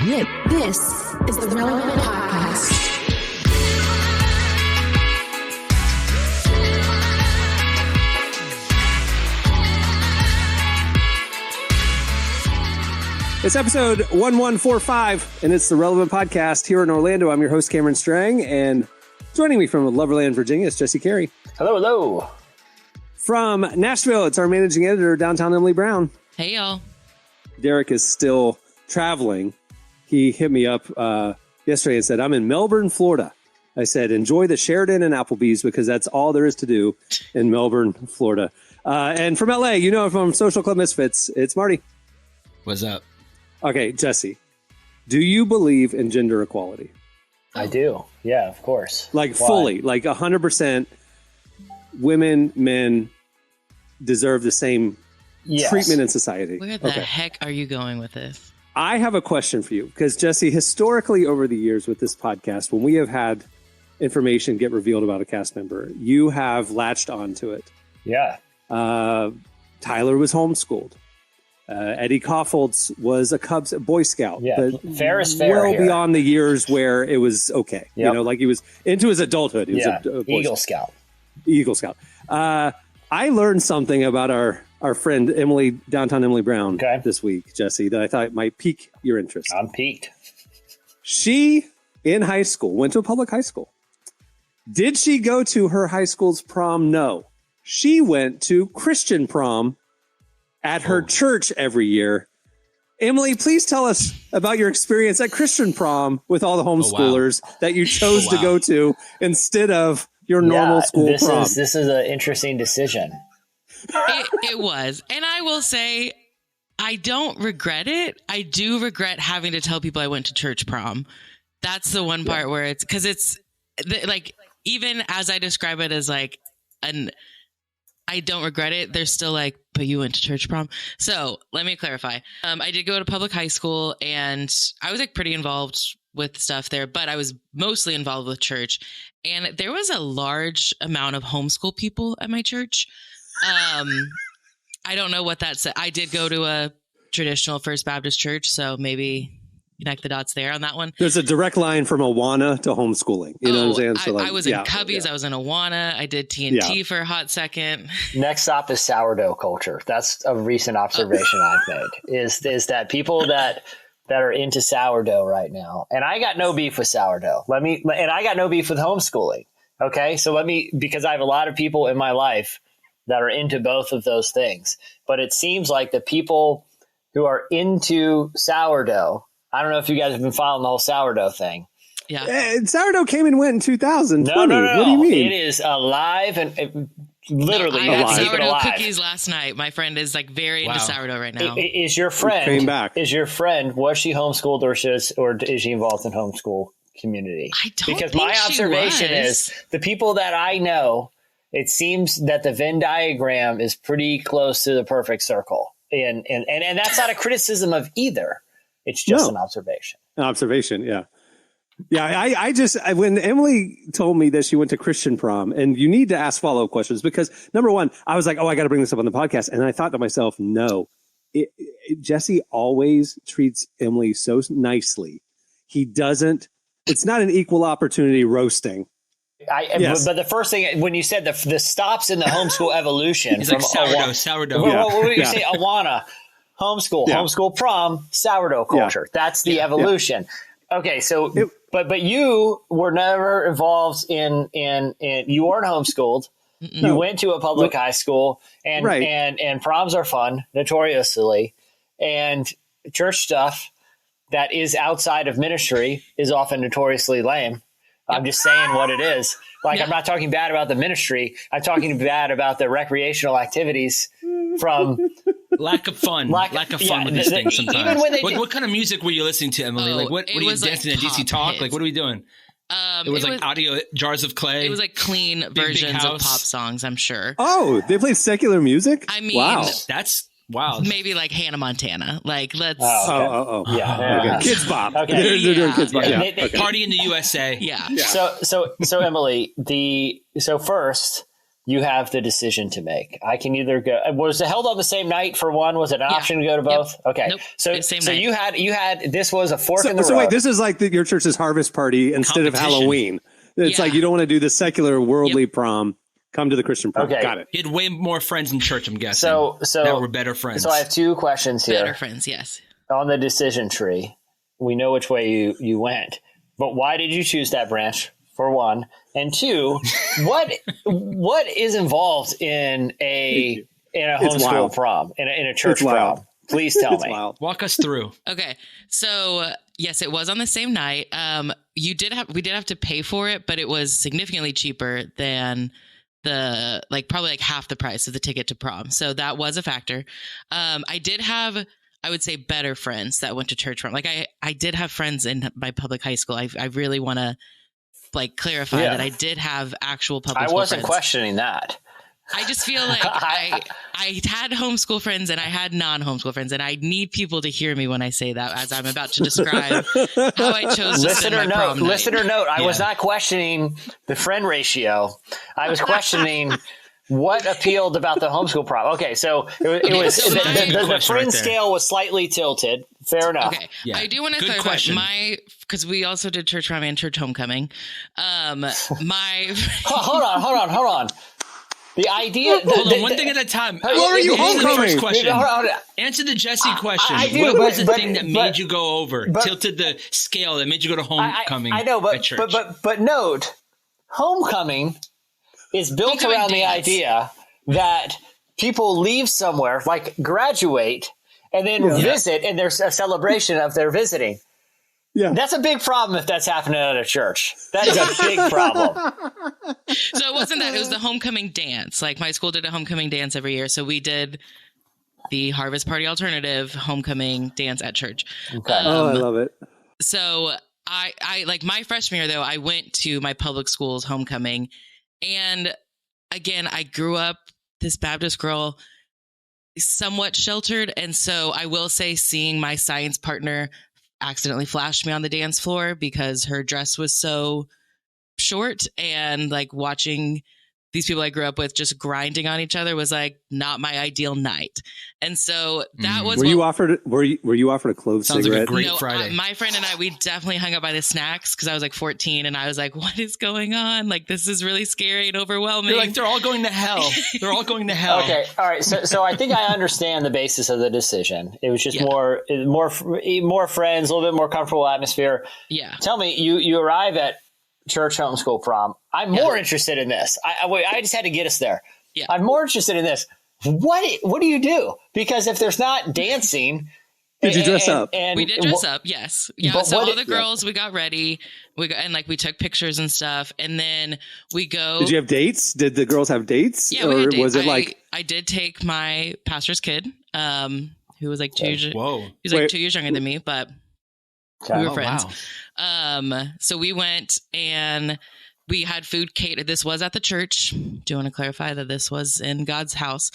This is the Relevant Podcast. It's episode 1145, and it's the Relevant Podcast here in Orlando. I'm your host, Cameron Strang, and joining me from Loverland, Virginia, is Jesse Carey. Hello, hello. From Nashville, it's our managing editor, downtown Emily Brown. Hey, y'all. Derek is still traveling. He hit me up yesterday and said, I'm in Melbourne, Florida. I said, enjoy the Sheraton and Applebee's because that's all there is to do in Melbourne, Florida. And from LA, you know, from Social Club Misfits, it's Marty. What's up? Okay, Jesse, do you believe in gender equality? I do. Yeah, of course. Like Why? fully, like 100% women, men deserve the same treatment in society. Where the heck are you going with this? I have a question for you because, Jesse, historically over the years with this podcast, when we have had information get revealed about a cast member, you have latched onto it. Yeah. Tyler was homeschooled. Eddie Kaufholz was a Cubs Boy Scout. Yeah, but fair is fair. Well here. beyond the years where it was okay. Yep. You know, like he was into his adulthood. He was a Boy Eagle Scout. Eagle Scout. I learned something about our friend Emily, downtown Emily Brown, this week, Jesse, that I thought might pique your interest. I'm piqued. She, in high school, went to a public high school. Did she go to her high school's prom? No. She went to Christian prom at her church every year. Emily, please tell us about your experience at Christian prom with all the homeschoolers that you chose to go to instead of your normal school prom. This is an interesting decision. It was. And I will say, I don't regret it. I do regret having to tell people I went to church prom. That's the one part where it's, because it's like, even as I describe it as like I don't regret it. They're still like, but you went to church prom. So let me clarify. I did go to public high school and I was like pretty involved with stuff there, but I was mostly involved with church. And there was a large amount of homeschool people at my church. I don't know what that said. I did go to a traditional First Baptist church, so maybe connect the dots there on that one. There's a direct line from Awana to homeschooling. You know what I'm saying? So I was in Cubbies. I was in Awana. I did TNT for a hot second. Next stop is sourdough culture. That's a recent observation I've made. Is that people that are into sourdough right now, and I got no beef with sourdough. And I got no beef with homeschooling. Okay, so because I have a lot of people in my life that are into both of those things, but it seems like the people who are into sourdough. I don't know if you guys have been following the whole sourdough thing. Yeah. Sourdough came and went in 2020. No. What do you mean? It is alive and literally. I had sourdough cookies last night. My friend is like very into sourdough right now. Is your friend came back? Was she homeschooled or is she involved in homeschool community? I don't because think my observation is the people that I know. It seems that the Venn diagram is pretty close to the perfect circle, and that's not a criticism of either. It's just an observation. An observation, yeah. Yeah, I just, when Emily told me that she went to Christian prom, and you need to ask follow-up questions because, number one, I was like, I got to bring this up on the podcast. And I thought to myself, no, Jesse always treats Emily so nicely. He doesn't, it's not an equal opportunity roasting. But the first thing, when you said the stops in the homeschool evolution. It's like sourdough. What would you say? Awana. Homeschool prom, sourdough culture. That's the evolution. Okay, so but you were never involved in you weren't homeschooled. You went to a public high school, and proms are fun, notoriously, and church stuff that is outside of ministry is often notoriously lame. I'm just saying what it is. I'm not talking bad about the ministry. I'm talking bad about the recreational activities from lack of fun with these things sometimes. What kind of music were you listening to, Emily? What were you dancing at DC Talk? Hits. What are we doing? It was audio jars of clay. It was like clean versions of pop songs, I'm sure. Oh, they played secular music? I mean, wow. That's wow. Maybe like Hannah Montana. Like, let's. Yeah. Okay. Kids Bop. Okay. They're doing Kids Bop. Yeah. Party in the USA. Yeah. So Emily, first, you have the decision to make. I can either go. Was it held on the same night for one? Was it an option to go to both? Yep. Okay. Nope. So you had this was a fork in the road. So wait, this is like your church's harvest party instead of Halloween. It's like you don't want to do the secular worldly prom. Come to the Christian prom. Okay. Got it. He had way more friends in church, I'm guessing. So that were better friends. So I have two questions here. Better friends, yes. On the decision tree, we know which way you went, but why did you choose that branch? For one, and two, what is involved in a homeschool prom, in a church prom? Please tell me. Wild. Walk us through. Okay, so yes, it was on the same night. We did have to pay for it, but it was significantly cheaper than probably half the price of the ticket to prom. So that was a factor. I did have, I would say, better friends that went to church prom. Like I did have friends in my public high school. I really want to clarify that I did have actual public school friends. I wasn't questioning that. I just feel like I had homeschool friends and I had non-homeschool friends, and I need people to hear me when I say that, as I'm about to describe how I chose to spend my prom night. Listener note, I was not questioning the friend ratio. I was questioning what appealed about the homeschool prom. Okay, so it was the friend scale was slightly tilted. Fair enough. Okay, yeah. I do want to clarify because we also did church prom and church homecoming. Hold on. The idea. Hold on, one thing at a time. What are you homecoming? Answer the Jesse question. I do, what was the thing that made you go over? Tilted the scale that made you go to homecoming. I know, but note, homecoming is built around the idea that people leave somewhere, like graduate, and then visit, and there's a celebration of their visiting. Yeah. That's a big problem if that's happening at a church. That is a big problem. So it wasn't that. It was the homecoming dance. Like my school did a homecoming dance every year. So we did the Harvest Party Alternative homecoming dance at church. Okay. I love it. So I like my freshman year, though, I went to my public school's homecoming. And again, I grew up this Baptist girl, somewhat sheltered. And so I will say seeing my science partner accidentally flashed me on the dance floor because her dress was so short, and watching these people I grew up with just grinding on each other was not my ideal night. And so that was. Were you offered a clove Sounds cigarette? Like a great Friday. My friend and I, we definitely hung up by the snacks because I was 14 and I was like, what is going on? This is really scary and overwhelming. You're they're all going to hell. They're all going to hell. Okay. All right. So I think I understand the basis of the decision. It was just more friends, a little bit more comfortable atmosphere. Yeah. Tell me, you arrive at church homeschool prom. I'm more interested in this. I just had to get us there. Yeah. I'm more interested in this. What do you do? Because if there's not dancing, did you dress up? And we did dress up. Yes. Yeah. So all the girls, we got ready. We took pictures and stuff, and then we go. Did you have dates? Did the girls have dates? Yeah, we had dates. Was it I did take my pastor's kid, who was 2 years. Whoa. He was 2 years younger than me, but we were friends. Wow. So we went and we had food catered. This was at the church. Do you want to clarify that this was in God's house?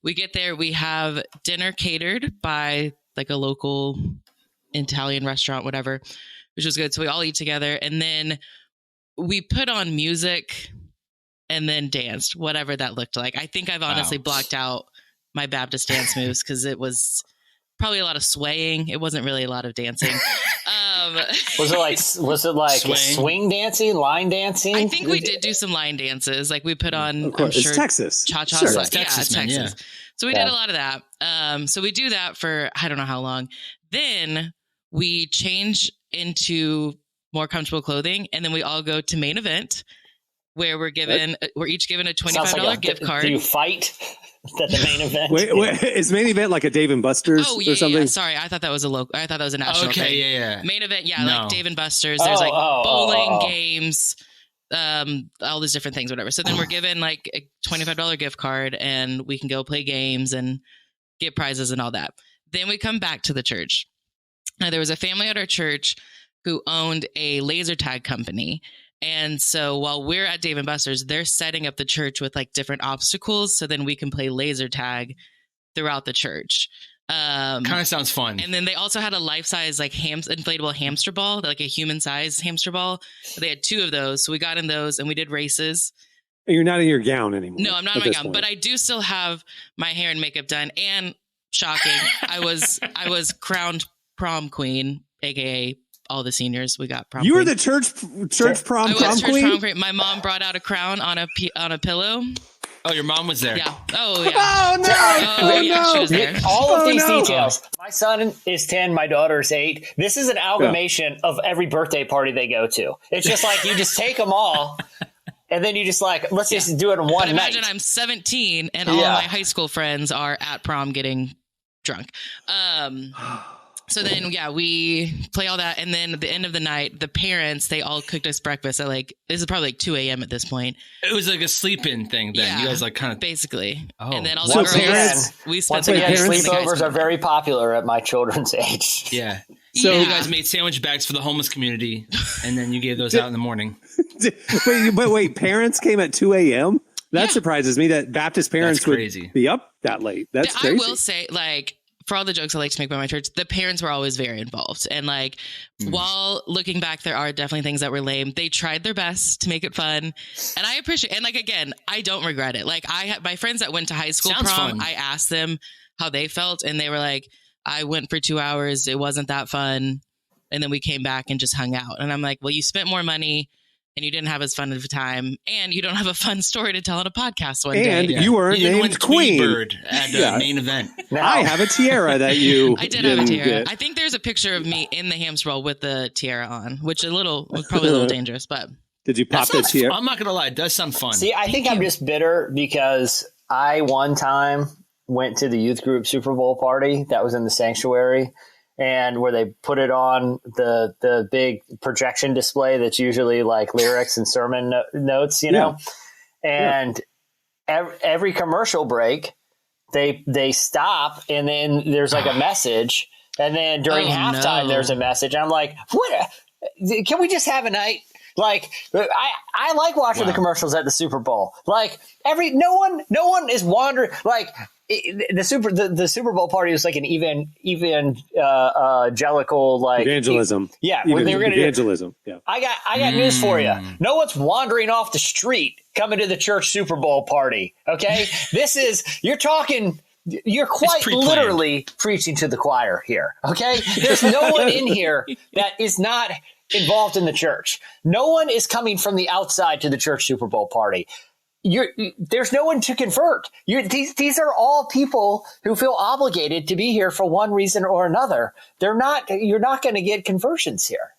We get there, we have dinner catered by a local Italian restaurant, whatever, which was good. So we all eat together, and then we put on music and then danced, whatever that looked like. I think I've honestly blocked out my Baptist dance moves because it was probably a lot of swaying. It wasn't really a lot of dancing. Was it swing dancing, line dancing? I think we did do some line dances. We put on, I'm sure, it's Texas. Cha-cha. Sure. It's Texas. Yeah. So we did a lot of that. So we do that for, I don't know how long. Then we change into more comfortable clothing. And then we all go to main event where we're each given a $25 gift card. Do you fight? Is that the main event? Wait, is main event like a Dave and Buster's or something? Yeah. Sorry, I thought that was a national thing. Yeah. Main event, like Dave and Buster's. There's bowling games, all these different things, whatever. So then we're given a $25 gift card, and we can go play games and get prizes and all that. Then we come back to the church. Now there was a family at our church who owned a laser tag company. And so while we're at Dave & Buster's, they're setting up the church with different obstacles so then we can play laser tag throughout the church. Kind of sounds fun. And then they also had a life-size inflatable hamster ball, a human-sized hamster ball. So they had two of those. So we got in those and we did races. You're not in your gown anymore. No, I'm not in my gown, but I do still have my hair and makeup done. And shocking, I was crowned prom queen, aka all the seniors. We got prom. You queen. were the church prom queen. My mom brought out a crown on a pillow. Oh, your mom was there. Yeah. Oh yeah. Oh no. Oh yeah. She was there. All of these details. My son is 10. My daughter is 8. This is an amalgamation of every birthday party they go to. It's just like you just take them all. And then you just like, let's just do it in one night. Imagine I'm 17 and all of my high school friends are at prom getting drunk. So then, we play all that. And then at the end of the night, the parents, they all cooked us breakfast at this is probably 2 a.m. at this point. It was like a sleep-in thing then. Yeah, you guys like kind of. Basically. Oh. And then all the girls, we spent sleepovers are very popular at my children's age. Yeah. So you guys made sandwich bags for the homeless community, and then you gave those out in the morning. Wait, parents came at 2 a.m.? That surprises me that Baptist parents would be up that late. That's crazy. I will say, for all the jokes I like to make about my church, the parents were always very involved. And while looking back, there are definitely things that were lame. They tried their best to make it fun. And I appreciate it. And again, I don't regret it. I had my friends that went to high school prom, I asked them how they felt. And they were like, I went for 2 hours. It wasn't that fun. And then we came back and just hung out. And I'm like, well, you spent more money and you didn't have as fun of a time. And you don't have a fun story to tell on a podcast one day. And you weren't named Queen. Bird at the main event. I have a tiara that you I did have a tiara. I think there's a picture of me in the hamster ball with the tiara on, which was probably a little dangerous, but. Did you pop that tiara? I'm not going to lie. It does sound fun. See, I think I'm just bitter because I one time went to the youth group Super Bowl party that was in the sanctuary, and where they put it on the big projection display that's usually like lyrics and sermon notes, you know, and every commercial break they stop and then there's like a message, and then during halftime there's a message. I'm like, what? Can we just have a night? I like watching the commercials at the Super Bowl. No one is wandering. The Super Bowl party was like an evangelical evangelism. When they were going to evangelism. I got news for you. No one's wandering off the street coming to the church Super Bowl party. Okay, you're quite literally preaching to the choir here. Okay, there's no one in here that is not involved in the church. No one is coming from the outside to the church Super Bowl party. There's no one to convert. These are all people who feel obligated to be here for one reason or another. You're not going to get conversions here.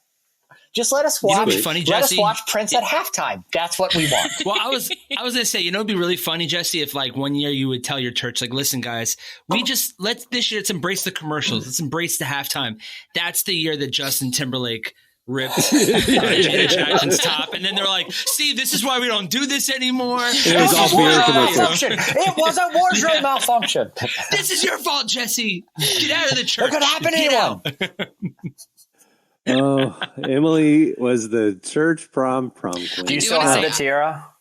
Just let us watch. Let us watch Prince at halftime. That's what we want. Well, I was going to say, it'd be really funny, Jesse, if 1 year you would tell your church, listen, guys, this year let's embrace the commercials. Let's embrace the halftime. That's the year that Justin Timberlake ripped Janet Jackson's top, and then they're like, see, this is why we don't do this anymore. It was a wardrobe malfunction. It was a wardrobe malfunction. This is your fault, Jesse. Get out of the church. It could happen to anyone. Oh, Emily was the church prom queen. Do you still have the tiara?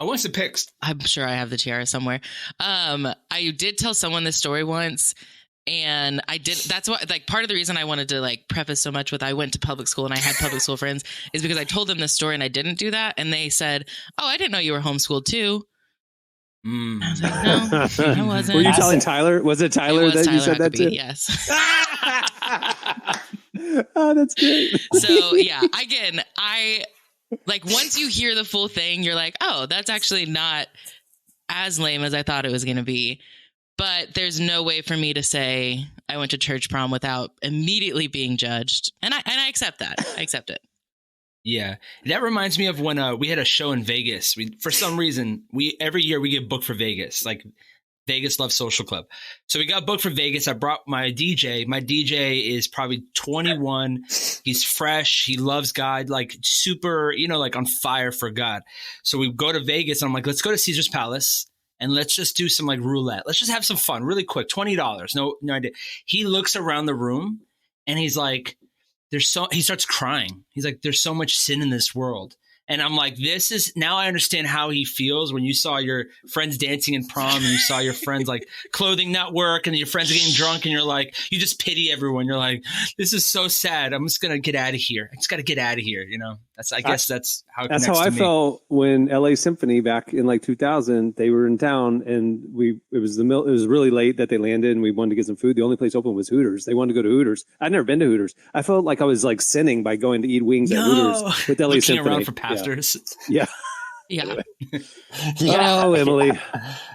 I want some pics. I'm sure I have the tiara somewhere. I did tell someone this story once. And I did. That's what, part of the reason I wanted to preface so much with I went to public school and I had public school friends is because I told them this story and I didn't do that. And they said, oh, I didn't know you were homeschooled too. I was like, no, I wasn't. Were you telling Tyler? Was it Tyler that you said that to? Yes. Oh, that's great. So again, once you hear the full thing, you're like, oh, that's actually not as lame as I thought it was going to be. But there's no way for me to say I went to church prom without immediately being judged. And I accept that. I accept it. Yeah. That reminds me of when we had a show in Vegas. For some reason, every year we get booked for Vegas, Vegas Love Social Club. So we got booked for Vegas. I brought my DJ. My DJ is probably 21. He's fresh. He loves God, super, on fire for God. So we go to Vegas and I'm like, let's go to Caesar's Palace. And let's just do some roulette. Let's just have some fun really quick. $20. No idea. He looks around the room and he's like, he starts crying. He's like, there's so much sin in this world. And I'm like, now I understand how he feels when you saw your friends dancing in prom and you saw your friends clothing not work and your friends are getting drunk and you're like, you just pity everyone. You're like, this is so sad. I'm just going to get out of here. I just got to get out of here. I guess that's how it That's connects how I to me. felt when LA Symphony back in like 2000, they were in town and it was really late that they landed and we wanted to get some food. The only place open was Hooters. They wanted to go to Hooters. I'd never been to Hooters. I felt like I was like sinning by going to eat wings at Hooters with LA Looking Symphony. around for pastors. Yeah. Yeah. Oh, Emily.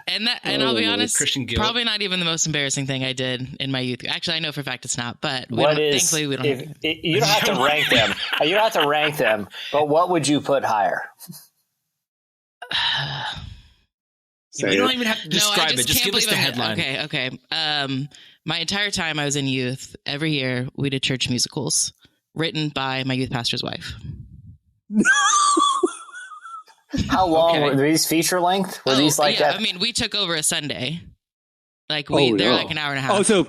And I'll be honest, Christian guilt. probably not even the most embarrassing thing I did in my youth. Actually, I know for a fact it's not, but thankfully we don't have you don't have to rank them. You don't have to rank them, but what would you put higher? You don't even have to describe it. Just give us the headline. Okay. My entire time I was in youth, every year we did church musicals written by my youth pastor's wife. How long were these? Feature length? Were these like that? I mean, we took over a Sunday. Like they're like an hour and a half. Oh,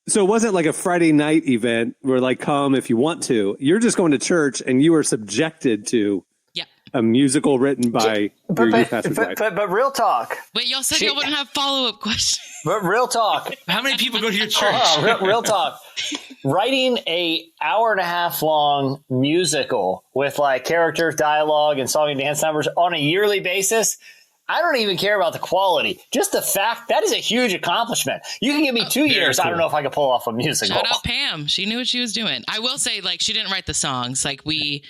so it wasn't like a Friday night event where like come if you want to. You're just going to church and you were subjected to a musical written by your youth pastor's wife. But real talk. Wait, y'all said y'all wouldn't have follow-up questions. But real talk. How many people go to your church? Real talk. Writing a hour and a half long musical with like characters, dialogue, and song and dance numbers on a yearly basis. I don't even care about the quality. Just the fact that is a huge accomplishment. You can give me 2 years. Cool. I don't know if I could pull off a musical. Shout out Pam. She knew what she was doing. I will say, like, she didn't write the songs. Like they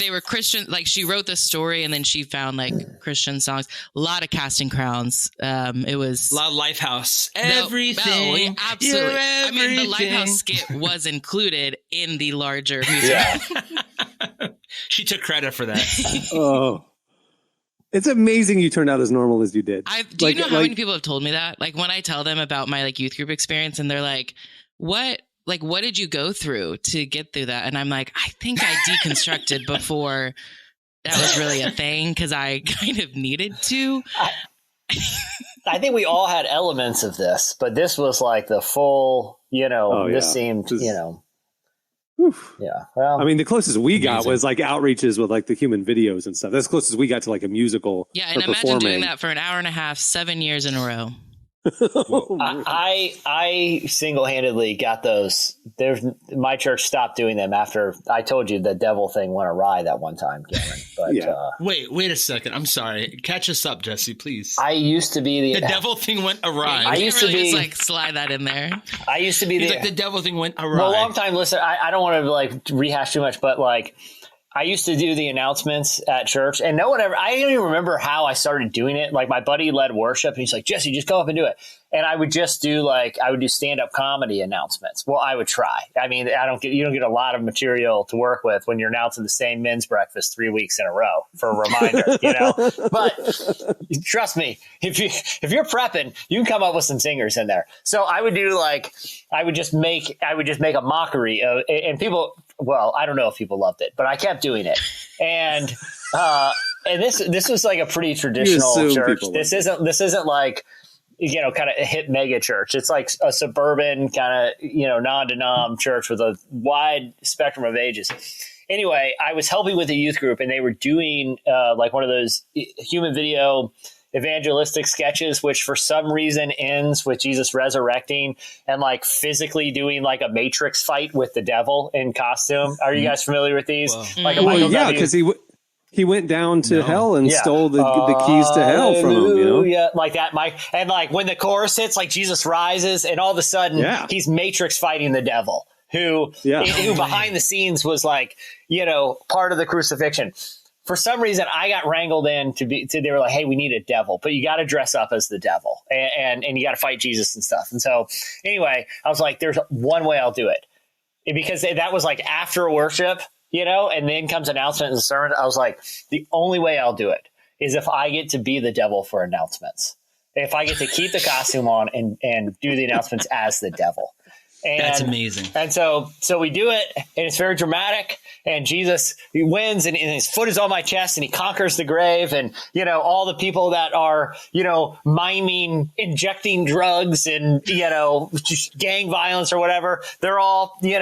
were Christian. Like she wrote the story and then she found like Christian songs. A lot of Casting Crowns. It was a lot of Lifehouse. Everything. No, absolutely. I mean, the Lifehouse skit was included in the larger musical. Yeah. She took credit for that. Oh. It's amazing you turned out as normal as you did. Do you know how many people have told me that? Like when I tell them about my like youth group experience and they're like, what did you go through to get through that? And I'm like, I think I deconstructed before that was really a thing because I kind of needed to. I think we all had elements of this, but this was like the full, this seemed, Oof. Yeah. Well, I mean, the closest we got was like outreaches with like the human videos and stuff. That's the closest we got to like a musical. Yeah. And imagine doing that for an hour and a half, 7 years in a row. I single-handedly got those. My church stopped doing them after I told you the devil thing went awry that one time, Cameron. But wait a second. I'm sorry. Catch us up, Jesse, please. I used to be the devil thing went awry. I used to be just like slide that in there. I used to be the devil thing went awry. Well, a long time listener. I don't want to like rehash too much, but like. I used to do the announcements at church and no one ever, I don't even remember how I started doing it. Like my buddy led worship and he's like, Jesse, just go up and do it. And I would just do stand-up comedy announcements. Well, I would try. I mean, you don't get a lot of material to work with when you're announcing the same men's breakfast 3 weeks in a row for a reminder, But trust me, if you're prepping, you can come up with some singers in there. So I would do I would just make a mockery of, and people, well, I don't know if people loved it, but I kept doing it. And this was like a pretty traditional church. This isn't like, kind of a hip mega church. It's like a suburban kind of, non-denom church with a wide spectrum of ages. Anyway, I was helping with a youth group and they were doing like one of those human video evangelistic sketches, which for some reason ends with Jesus resurrecting and like physically doing like a Matrix fight with the devil in costume. Are you guys familiar with these? Wow. Like because he went down to hell and stole the keys to hell from him. Yeah, like that, Mike. And like when the chorus hits, like Jesus rises, and all of a sudden he's Matrix fighting the devil, who behind the scenes was like part of the crucifixion. For some reason, I got wrangled in they were like, hey, we need a devil, but you got to dress up as the devil and you got to fight Jesus and stuff. And so anyway, I was like, there's one way I'll do it. Because that was like after worship, and then comes announcement and sermon. I was like, the only way I'll do it is if I get to be the devil for announcements. If I get to keep the costume on and do the announcements as the devil. And that's amazing. And so we do it, and it's very dramatic. And Jesus, he wins, and his foot is on my chest, and he conquers the grave. And all the people that are miming, injecting drugs, and just gang violence or whatever, they're all you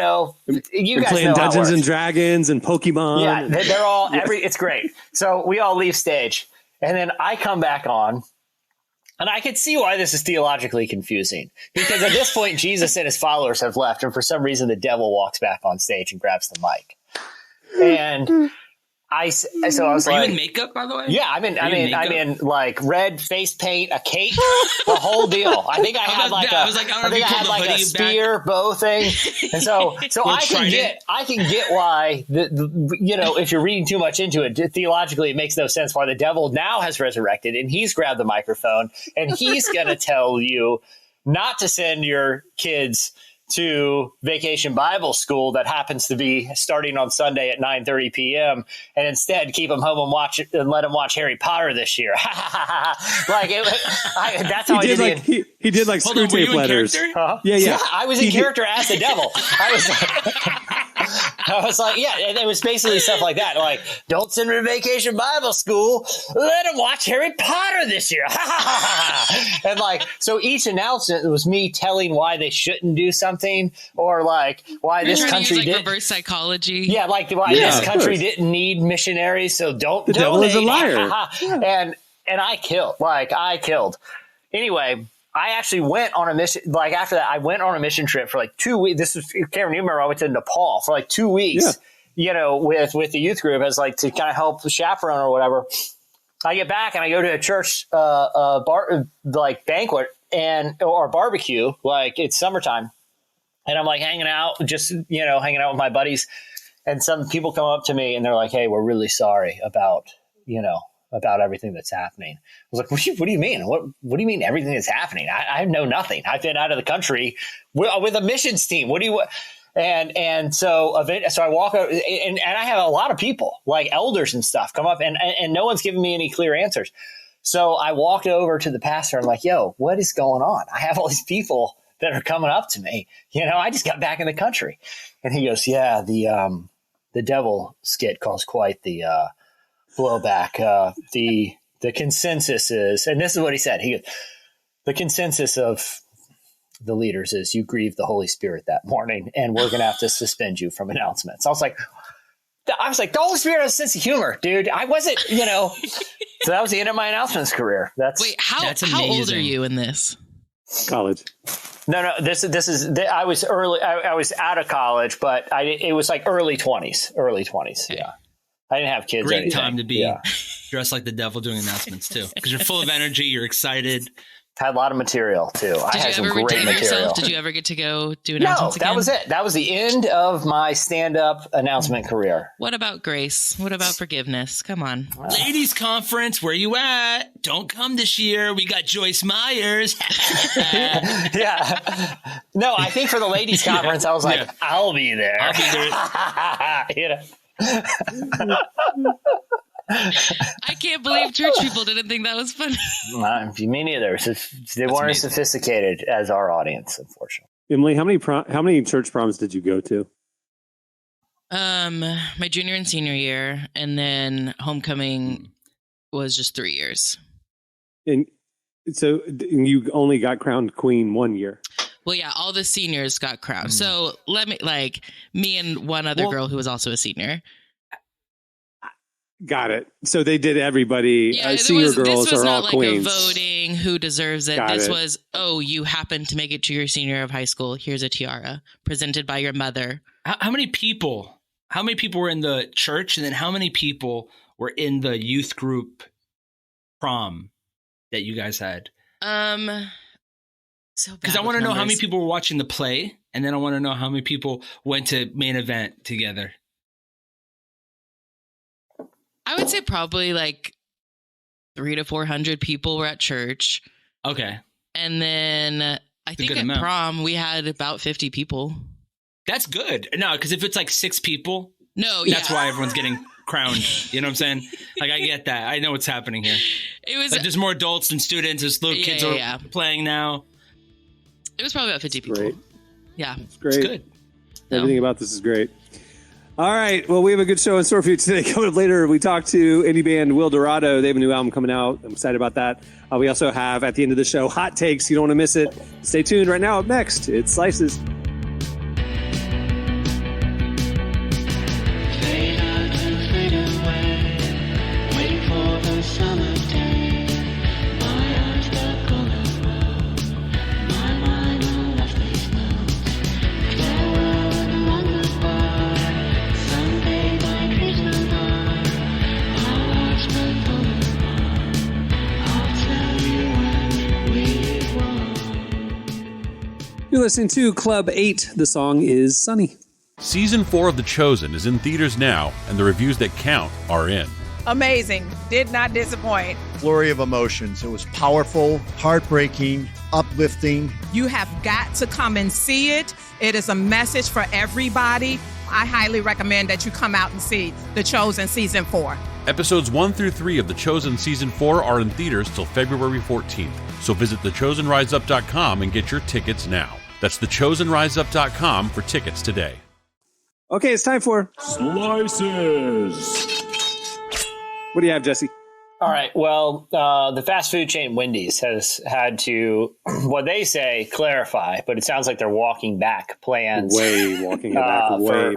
guys playing know Dungeons and Dragons and Pokemon. Yeah, they're all it's great. So we all leave stage, and then I come back on. And I could see why this is theologically confusing, because at this point, Jesus and his followers have left. And for some reason, the devil walks back on stage and grabs the mic. And so I was Are like, you in makeup, by the way? yeah, I'm in like red face paint, a cape, the whole deal. I think I had like a spear bow thing, and so I can get why if you're reading too much into it, theologically it makes no sense why the devil now has resurrected and he's grabbed the microphone and he's going to tell you not to send your kids to Vacation Bible School that happens to be starting on Sunday at 9:30 p.m. and instead keep them home and let them watch Harry Potter this year. That's how he did like screw tape letters. Yeah. I was in character as the devil. I was like, yeah, and it was basically stuff like that. Like, don't send them to Vacation Bible School. Let them watch Harry Potter this year. And like, so each announcement was me telling why they shouldn't do something, or like why this country did reverse psychology. Yeah, like why this country didn't need missionaries. So don't. The devil is a liar. And I killed. Anyway. I actually went on a mission. Like after that, I went on a mission trip for like 2 weeks. Cameron, you remember I went to Nepal for like 2 weeks, with the youth group as like to kind of help the chaperone or whatever. I get back and I go to a church banquet or barbecue, like it's summertime. And I'm like hanging out with my buddies. And some people come up to me and they're like, hey, we're really sorry about everything that's happening. I was like, what do you mean? What do you mean everything that's happening? I know nothing. I've been out of the country with a missions team. And so I walk over and I have a lot of people like elders and stuff come up and no one's giving me any clear answers. So I walked over to the pastor and I'm like, yo, what is going on? I have all these people that are coming up to me. I just got back in the country. And he goes, yeah, the devil skit caused quite the blowback. The consensus is, and this is what he said. He goes, the consensus of the leaders is you grieved the Holy Spirit that morning, and we're going to have to suspend you from announcements. I was like, the Holy Spirit has a sense of humor, dude. I wasn't, So that was the end of my announcements career. How old are you in this? College. No. This is. I was early. I was out of college, but it was like early 20s. Yeah. I didn't have kids. Great time to be dressed like the devil doing announcements too, because you're full of energy. You're excited. Had a lot of material too. I had some great material. Did you ever get to go do announcements again? That was it. That was the end of my stand-up announcement career. What about grace? What about forgiveness? Come on. Ladies conference, where you at? Don't come this year. We got Joyce Myers. Yeah. No, I think for the ladies conference, I was like, I'll be there. I'll be there. I can't believe church people didn't think that was funny. Me neither. They weren't as sophisticated as our audience, unfortunately. Emily, how many church proms did you go to? My junior and senior year, and then homecoming was just 3 years. And so you only got crowned queen 1 year. Well, yeah, all the seniors got crowned. So me and one other girl who was also a senior. Got it. So they did everybody. Yeah, senior girls this was are not all like queens. A voting who deserves it. This was, you happen to make it to your senior of high school. Here's a tiara presented by your mother. How many people were in the church, and then how many people were in the youth group prom that you guys had? Because I want to know how many people were watching the play, and then I want to know how many people went to main event together. I would say probably like 300 to 400 people were at church. Okay. And then I think at prom we had about 50 people. That's good. No, because if it's like 6 people, that's why everyone's getting crowned. You know what I'm saying? Like, I get that. I know what's happening here. It was like, there's more adults than students. There's little kids are playing now. It was probably about 50 people. Great. Yeah. It's great. It's good. Everything about this is great. All right. Well, we have a good show in store for you today. Coming up later, we talk to indie band Wilderado. They have a new album coming out. I'm excited about that. We also have, at the end of the show, hot takes. You don't want to miss it. Stay tuned. Right now, up next, it's Slices. Someday my You're listening to Club 8. The song is Sunny. Season 4 of The Chosen is in theaters now, and the reviews that count are in. Amazing. Did not disappoint. Flurry of emotions. It was powerful, heartbreaking, uplifting. You have got to come and see it. It is a message for everybody. I highly recommend that you come out and see The Chosen Season 4. Episodes 1 through 3 of The Chosen Season 4 are in theaters till February 14th. So visit thechosenriseup.com and get your tickets now. That's thechosenriseup.com for tickets today. Okay, it's time for Slices. What do you have, Jesse? All right. Well, the fast food chain Wendy's has had to, what they say, clarify, but it sounds like they're walking back plans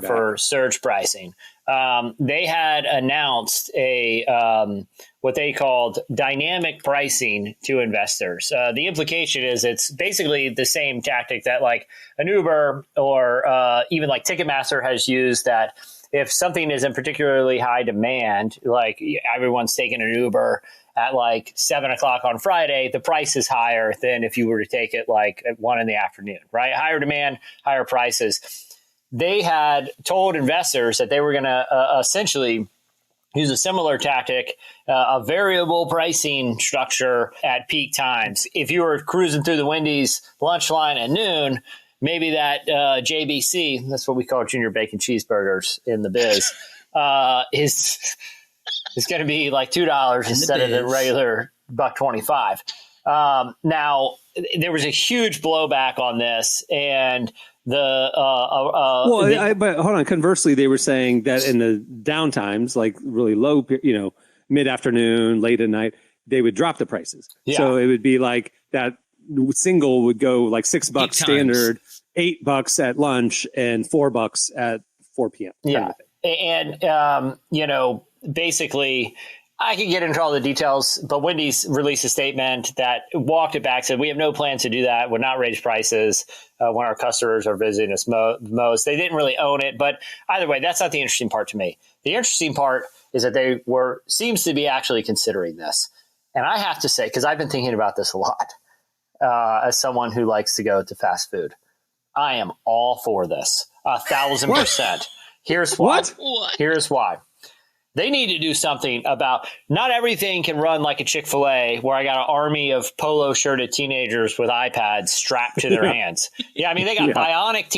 for surge pricing. They had announced what they called dynamic pricing to investors. The implication is it's basically the same tactic that like an Uber or even like Ticketmaster has used, that if something is in particularly high demand, like everyone's taking an Uber at like 7:00 on Friday, the price is higher than if you were to take it like at 1 p.m, right? Higher demand, higher prices. They had told investors that they were going to essentially use a similar tactic, a variable pricing structure at peak times. If you were cruising through the Wendy's lunch line at noon, maybe that JBC, that's what we call junior bacon cheeseburgers in the biz, is going to be like $2 instead of the regular $1.25. Now, there was a huge blowback on this, and but hold on. Conversely, they were saying that in the downtimes, like really low, mid-afternoon, late at night, they would drop the prices. Yeah. So it would be like that single would go like $6 standard, $8 at lunch, and $4 at 4 p.m. Yeah. And, basically, I can get into all the details, but Wendy's released a statement that walked it back, said we have no plan to do that, would not raise prices when our customers are visiting us most. They didn't really own it, but either way, that's not the interesting part to me. The interesting part is that seems to be actually considering this. And I have to say, because I've been thinking about this a lot, as someone who likes to go to fast food, I am all for this, 1,000%. Here's why. What? Here's why. They need to do something about, not everything can run like a Chick-fil-A where I got an army of polo shirted teenagers with iPads strapped to their hands. Yeah. I mean, they got bionic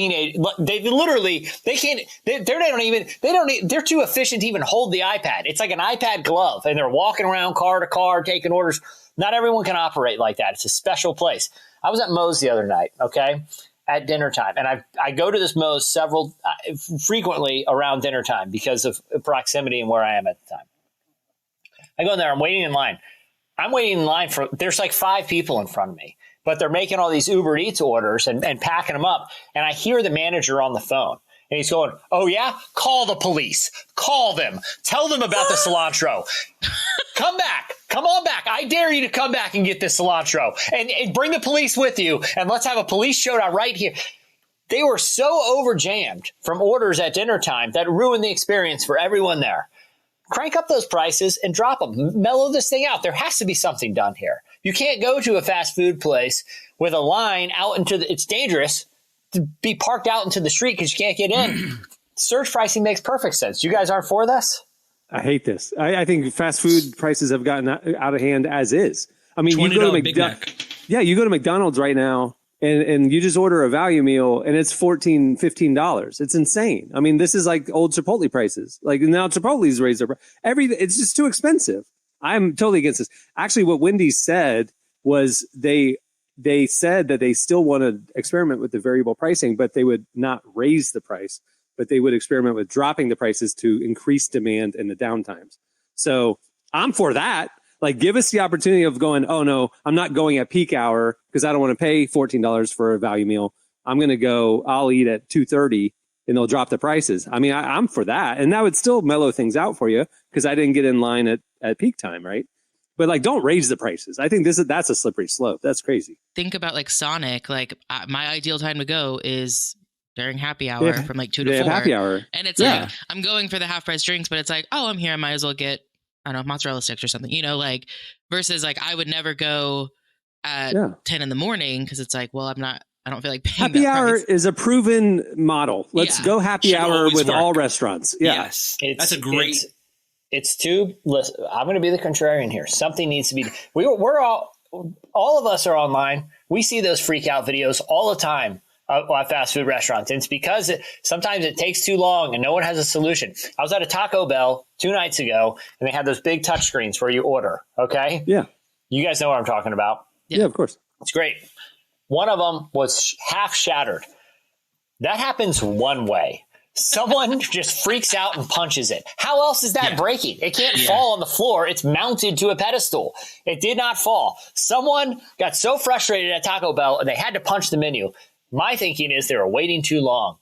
they're too efficient to even hold the iPad. It's like an iPad glove, and they're walking around car to car, taking orders. Not everyone can operate like that. It's a special place. I was at Moe's the other night. Okay. At dinner time. And I go to this Moe's frequently around dinner time because of proximity and where I am at the time. I go in there, I'm waiting in line. There's like 5 people in front of me, but they're making all these Uber Eats orders and packing them up. And I hear the manager on the phone. And he's going, oh, yeah? Call the police. Call them. Tell them about the cilantro. Come back. Come on back. I dare you to come back and get this cilantro. And bring the police with you. And let's have a police showdown right here. They were so over-jammed from orders at dinner time that ruined the experience for everyone there. Crank up those prices and drop them. Mellow this thing out. There has to be something done here. You can't go to a fast food place with a line out it's dangerous to be parked out into the street because you can't get in. Surge pricing makes perfect sense. You guys aren't for this? I hate this. I think fast food prices have gotten out of hand as is. I mean, you go to you go to McDonald's right now and you just order a value meal and it's $14, $15. It's insane. I mean, this is like old Chipotle prices. Like now Chipotle's raised their price. It's just too expensive. I'm totally against this. Actually, what Wendy said was they said that they still want to experiment with the variable pricing, but they would not raise the price, but they would experiment with dropping the prices to increase demand in the downtimes. So I'm for that. Like, give us the opportunity of going, oh, no, I'm not going at peak hour because I don't want to pay $14 for a value meal. I'm going to go, I'll eat at 2:30 and they'll drop the prices. I mean, I'm for that. And that would still mellow things out for you because I didn't get in line at peak time, right? But like, don't raise the prices. I think that's a slippery slope. That's crazy. Think about like Sonic. Like my ideal time to go is during happy hour from like 2 to 4. Happy hour. And it's like, I'm going for the half price drinks, but it's like, oh, I'm here. I might as well get, I don't know, mozzarella sticks or something, versus like I would never go at 10 in the morning because it's like, well, I'm I don't feel like paying happy that hour price. is a proven model. Let's go happy Should hour always with work. all restaurants. Yeah. Yes. That's a great. It's too. Listen, I'm going to be the contrarian here. Something needs to be. We're all of us are online. We see those freak out videos all the time at fast food restaurants. And it's because sometimes it takes too long and no one has a solution. I was at a Taco Bell 2 nights ago and they had those big touch screens where you order. Okay. Yeah. You guys know what I'm talking about. Yeah, of course. It's great. One of them was half shattered. That happens one way. Someone just freaks out and punches it. How else is that breaking? It can't fall on the floor. It's mounted to a pedestal. It did not fall. Someone got so frustrated at Taco Bell and they had to punch the menu. My thinking is they were waiting too long.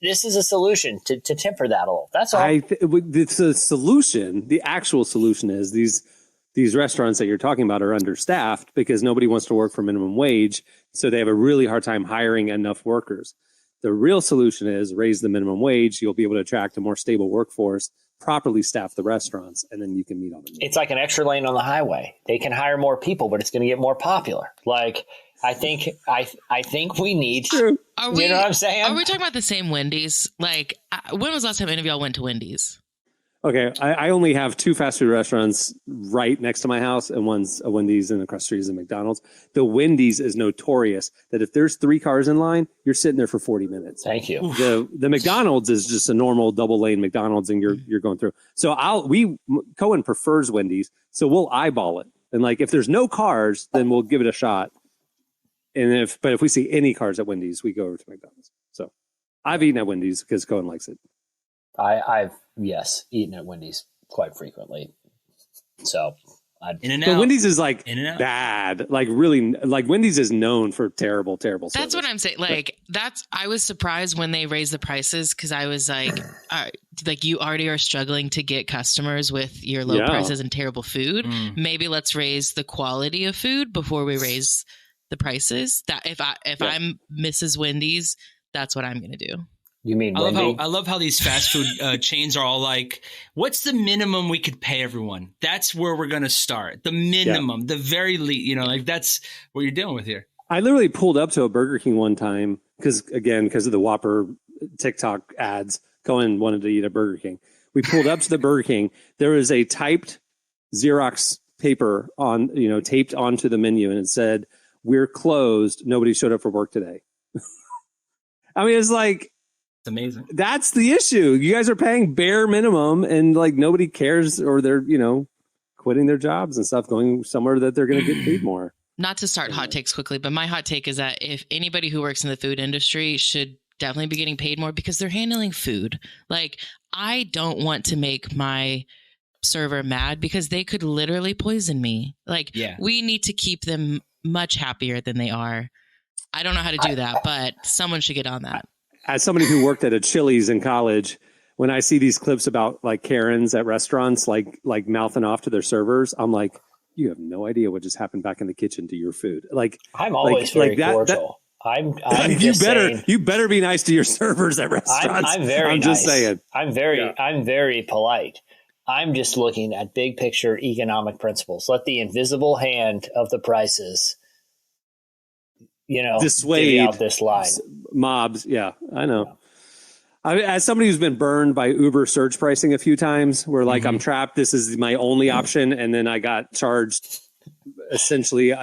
This is a solution to temper that a little. That's all. The solution, the actual solution is these restaurants that you're talking about are understaffed because nobody wants to work for minimum wage. So they have a really hard time hiring enough workers. The real solution is raise the minimum wage. You'll be able to attract a more stable workforce, properly staff the restaurants, and then you can meet all the needs. It's like an extra lane on the highway. They can hire more people, but it's going to get more popular. Like, I think we need. True. You know what I'm saying? Are we talking about the same Wendy's? Like, when was the last time any of y'all went to Wendy's? Okay, I only have 2 fast food restaurants right next to my house, and one's a Wendy's and across the street is a McDonald's. The Wendy's is notorious that if there's 3 cars in line, you're sitting there for 40 minutes. Thank you. The McDonald's is just a normal double lane McDonald's, and you're going through. So Cohen prefers Wendy's, so we'll eyeball it, and like if there's no cars, then we'll give it a shot. And if we see any cars at Wendy's, we go over to McDonald's. So I've eaten at Wendy's because Cohen likes it. I've eaten at Wendy's quite frequently. So but Wendy's is like bad, like really, like Wendy's is known for terrible service. That's what I'm saying. Like I was surprised when they raised the prices because I was like, like you already are struggling to get customers with your low prices and terrible food. Maybe let's raise the quality of food before we raise the prices. That if I'm Mrs. Wendy's, that's what I'm going to do. You mean Wendy? I love how these fast food chains are all like, what's the minimum we could pay everyone? That's where we're going to start. The minimum, the very least, like that's what you're dealing with here. I literally pulled up to a Burger King one time because of the Whopper TikTok ads, Cohen wanted to eat at Burger King. We pulled up to the Burger King. There was a typed Xerox paper taped onto the menu, and it said, "We're closed. Nobody showed up for work today." I mean, it's like, it's amazing. That's the issue. You guys are paying bare minimum and like nobody cares, or they're, quitting their jobs and stuff, going somewhere that they're going to get paid more. Not to start hot takes quickly, but my hot take is that if anybody who works in the food industry should definitely be getting paid more because they're handling food. Like, I don't want to make my server mad because they could literally poison me. Like, we need to keep them much happier than they are. I don't know how to do that, but someone should get on that. As somebody who worked at a Chili's in college, when I see these clips about like Karens at restaurants, like mouthing off to their servers, I'm like, you have no idea what just happened back in the kitchen to your food. Like, I'm always very cordial. I'm you better be nice to your servers at restaurants. I'm very I'm just saying. I'm very polite. I'm just looking at big picture economic principles. Let the invisible hand of the prices dissuade out this line. Mobs. Yeah, I know. As somebody who's been burned by Uber surge pricing a few times, where like I'm trapped, this is my only option, and then I got charged essentially,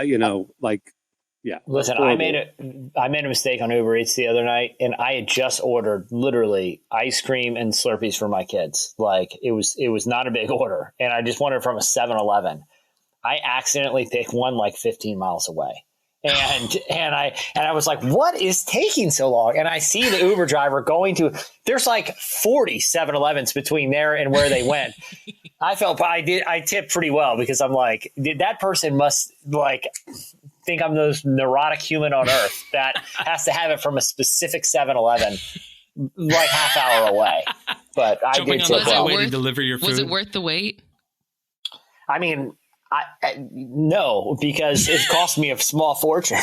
Listen, I made a mistake on Uber Eats the other night, and I had just ordered literally ice cream and Slurpees for my kids. Like it was not a big order, and I just wanted from a 7-Eleven. I accidentally picked one like 15 miles away. And I was like, what is taking so long? And I see the Uber driver there's like 40 7-Elevens between there and where they went. I tipped pretty well because I'm like, that person must like think I'm the most neurotic human on earth that has to have it from a specific 7-Eleven like half hour away. But I did tip well. To deliver your food. Was it worth the wait? I mean, no, because it cost me a small fortune.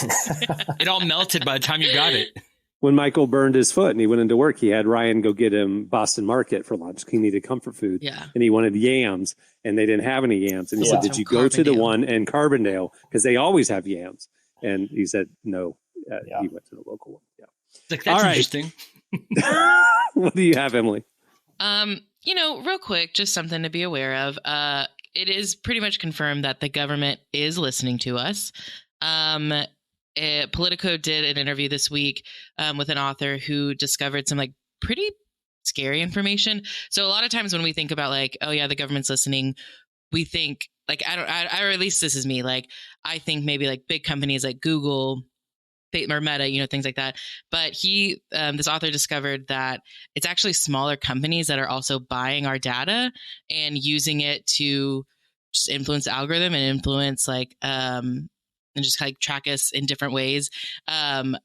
It all melted by the time you got it. When Michael burned his foot and he went into work, he had Ryan go get him Boston Market for lunch. He needed comfort food. Yeah. And he wanted yams, and they didn't have any yams. And he said, did you go to the one in Carbondale? Because they always have yams. And he said, no. he went to the local one. Yeah. That's All right. interesting. What do you have, Emily? Real quick, just something to be aware of. It is pretty much confirmed that the government is listening to us. Politico did an interview this week with an author who discovered some like pretty scary information. So a lot of times when we think about like, oh yeah, the government's listening, we think like, or at least this is me. Like, I think maybe like big companies like Google or Meta, things like that. But this author discovered that it's actually smaller companies that are also buying our data and using it to just influence the algorithm and influence like, and just like track us in different ways. The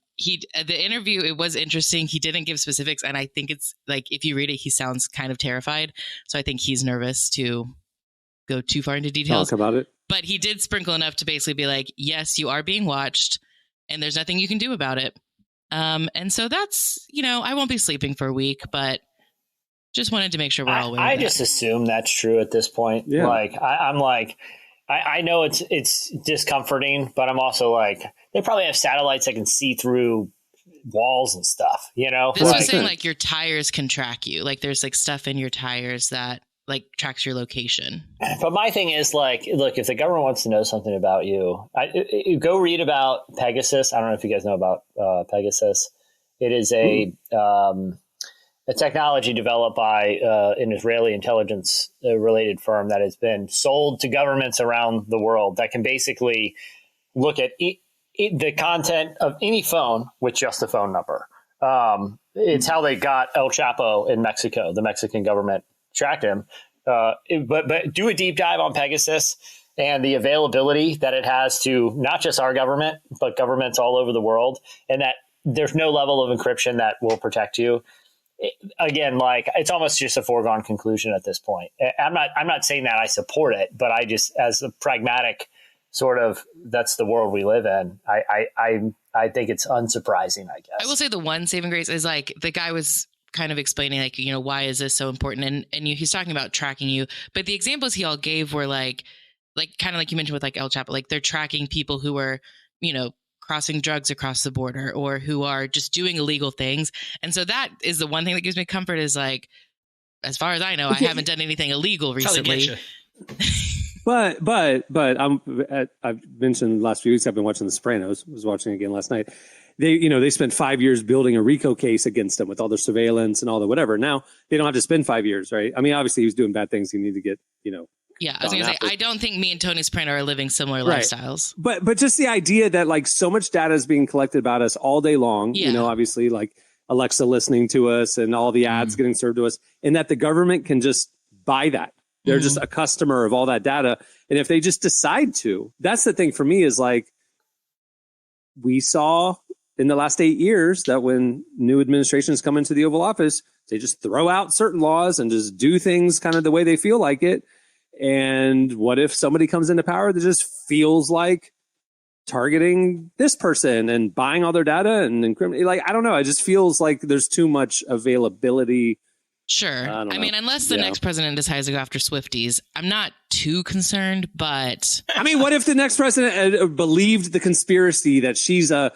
interview, it was interesting. He didn't give specifics. And I think it's like, if you read it, he sounds kind of terrified. So I think he's nervous to go too far into details. Talk about it. But he did sprinkle enough to basically be like, yes, you are being watched and there's nothing you can do about it. And so that's, I won't be sleeping for a week, but just wanted to make sure we're all aware of that. I just assume that's true at this point. Yeah. Like, I know it's discomforting, but I'm also like, they probably have satellites that can see through walls and stuff, This was saying like your tires can track you. Like there's like stuff in your tires that like tracks your location. But my thing is like, look, if the government wants to know something about you, go read about Pegasus. I don't know if you guys know about Pegasus. It is a technology developed by an Israeli intelligence related firm that has been sold to governments around the world that can basically look at the content of any phone with just a phone number. It's how they got El Chapo in Mexico. The Mexican government tracked him. But do a deep dive on Pegasus and the availability that it has to not just our government, but governments all over the world, and that there's no level of encryption that will protect you. Again, like it's almost just a foregone conclusion at this point. I'm not saying that I support it, but I just, as a pragmatic sort of, that's the world we live in. I think it's unsurprising, I guess. I will say the one saving grace is like the guy was kind of explaining like, why is this so important? And he's talking about tracking you, but the examples he all gave were like kind of like you mentioned with like El Chapo, like they're tracking people who are, crossing drugs across the border or who are just doing illegal things. And so that is the one thing that gives me comfort is like, as far as I know, I haven't done anything illegal recently. But I've mentioned the last few weeks, I've been watching The Sopranos, was watching again last night. They spent 5 years building a RICO case against him with all their surveillance and all the whatever. Now they don't have to spend 5 years, right? I mean, obviously he was doing bad things. He needed to get, Yeah, I was going to say, I don't think me and Tony Soprano are living similar lifestyles. But just the idea that like so much data is being collected about us all day long, obviously like Alexa listening to us and all the ads getting served to us, and that the government can just buy that. They're just a customer of all that data. And if they just decide to, that's the thing for me is like, we saw in the last 8 years that when new administrations come into the Oval Office, they just throw out certain laws and just do things kind of the way they feel like it. And what if somebody comes into power that just feels like targeting this person and buying all their data and incriminating? Like, I don't know. It just feels like there's too much availability. Sure. I mean, unless the next president decides to go after Swifties, I'm not too concerned, but... I mean, what if the next president believed the conspiracy that she's a,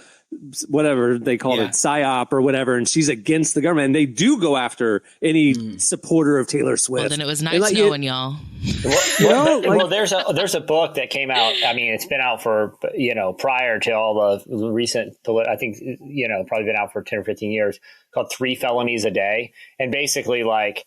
whatever they call it, psyop or whatever, and she's against the government, and they do go after any supporter of Taylor Swift? Well, then it was nice knowing y'all. Well, there's a book that came out. I mean, it's been out for, prior to all the recent, I think, probably been out for 10 or 15 years, called 3 Felonies a Day. And basically, like,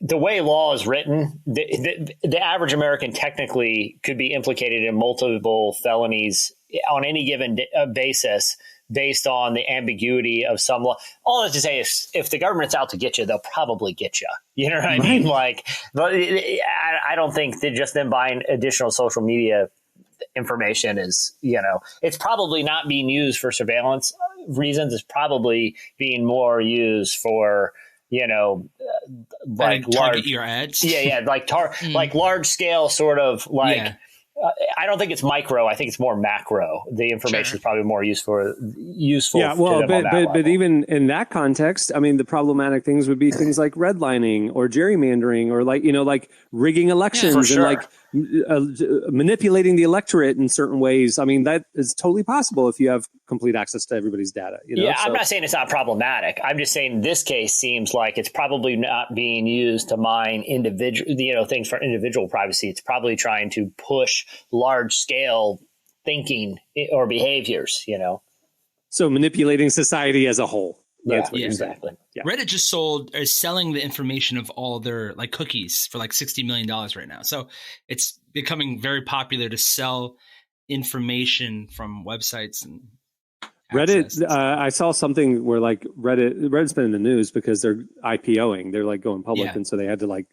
the way law is written, the average American technically could be implicated in multiple felonies on any given basis based on the ambiguity of some law. All that to say is if the government's out to get you, they'll probably get you. You know what I mean? Like, but I don't think that just them buying additional social media information is, it's probably not being used for surveillance reasons. It's probably being more used for, like target your ads. Like large scale sort of like. Yeah. I don't think it's micro. I think it's more macro. The information is probably more useful. Yeah, well, but even in that context, I mean, the problematic things would be things like redlining or gerrymandering or like rigging elections and like manipulating the electorate in certain ways. I mean, that is totally possible if you have complete access to everybody's data. Yeah, I'm not saying it's not problematic. I'm just saying this case seems like it's probably not being used to mine individual, things for individual privacy. It's probably trying to push large scale thinking or behaviors. So manipulating society as a whole. That's what exactly. Yeah. Reddit just is selling the information of all their cookies for $60 million right now. So it's becoming very popular to sell information from websites and Reddit. I saw something where Reddit's been in the news because they're IPOing. They're going public, and so they had to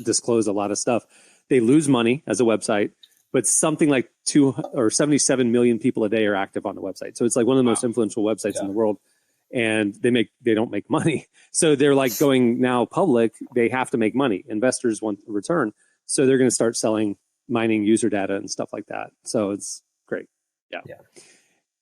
disclose a lot of stuff. They lose money as a website, but something like 77 million people a day are active on the website. So it's one of the most influential websites in the world. And they don't make money. So they're going now public. They have to make money. Investors want a return. So they're going to start mining user data and stuff like that. So it's great. Yeah.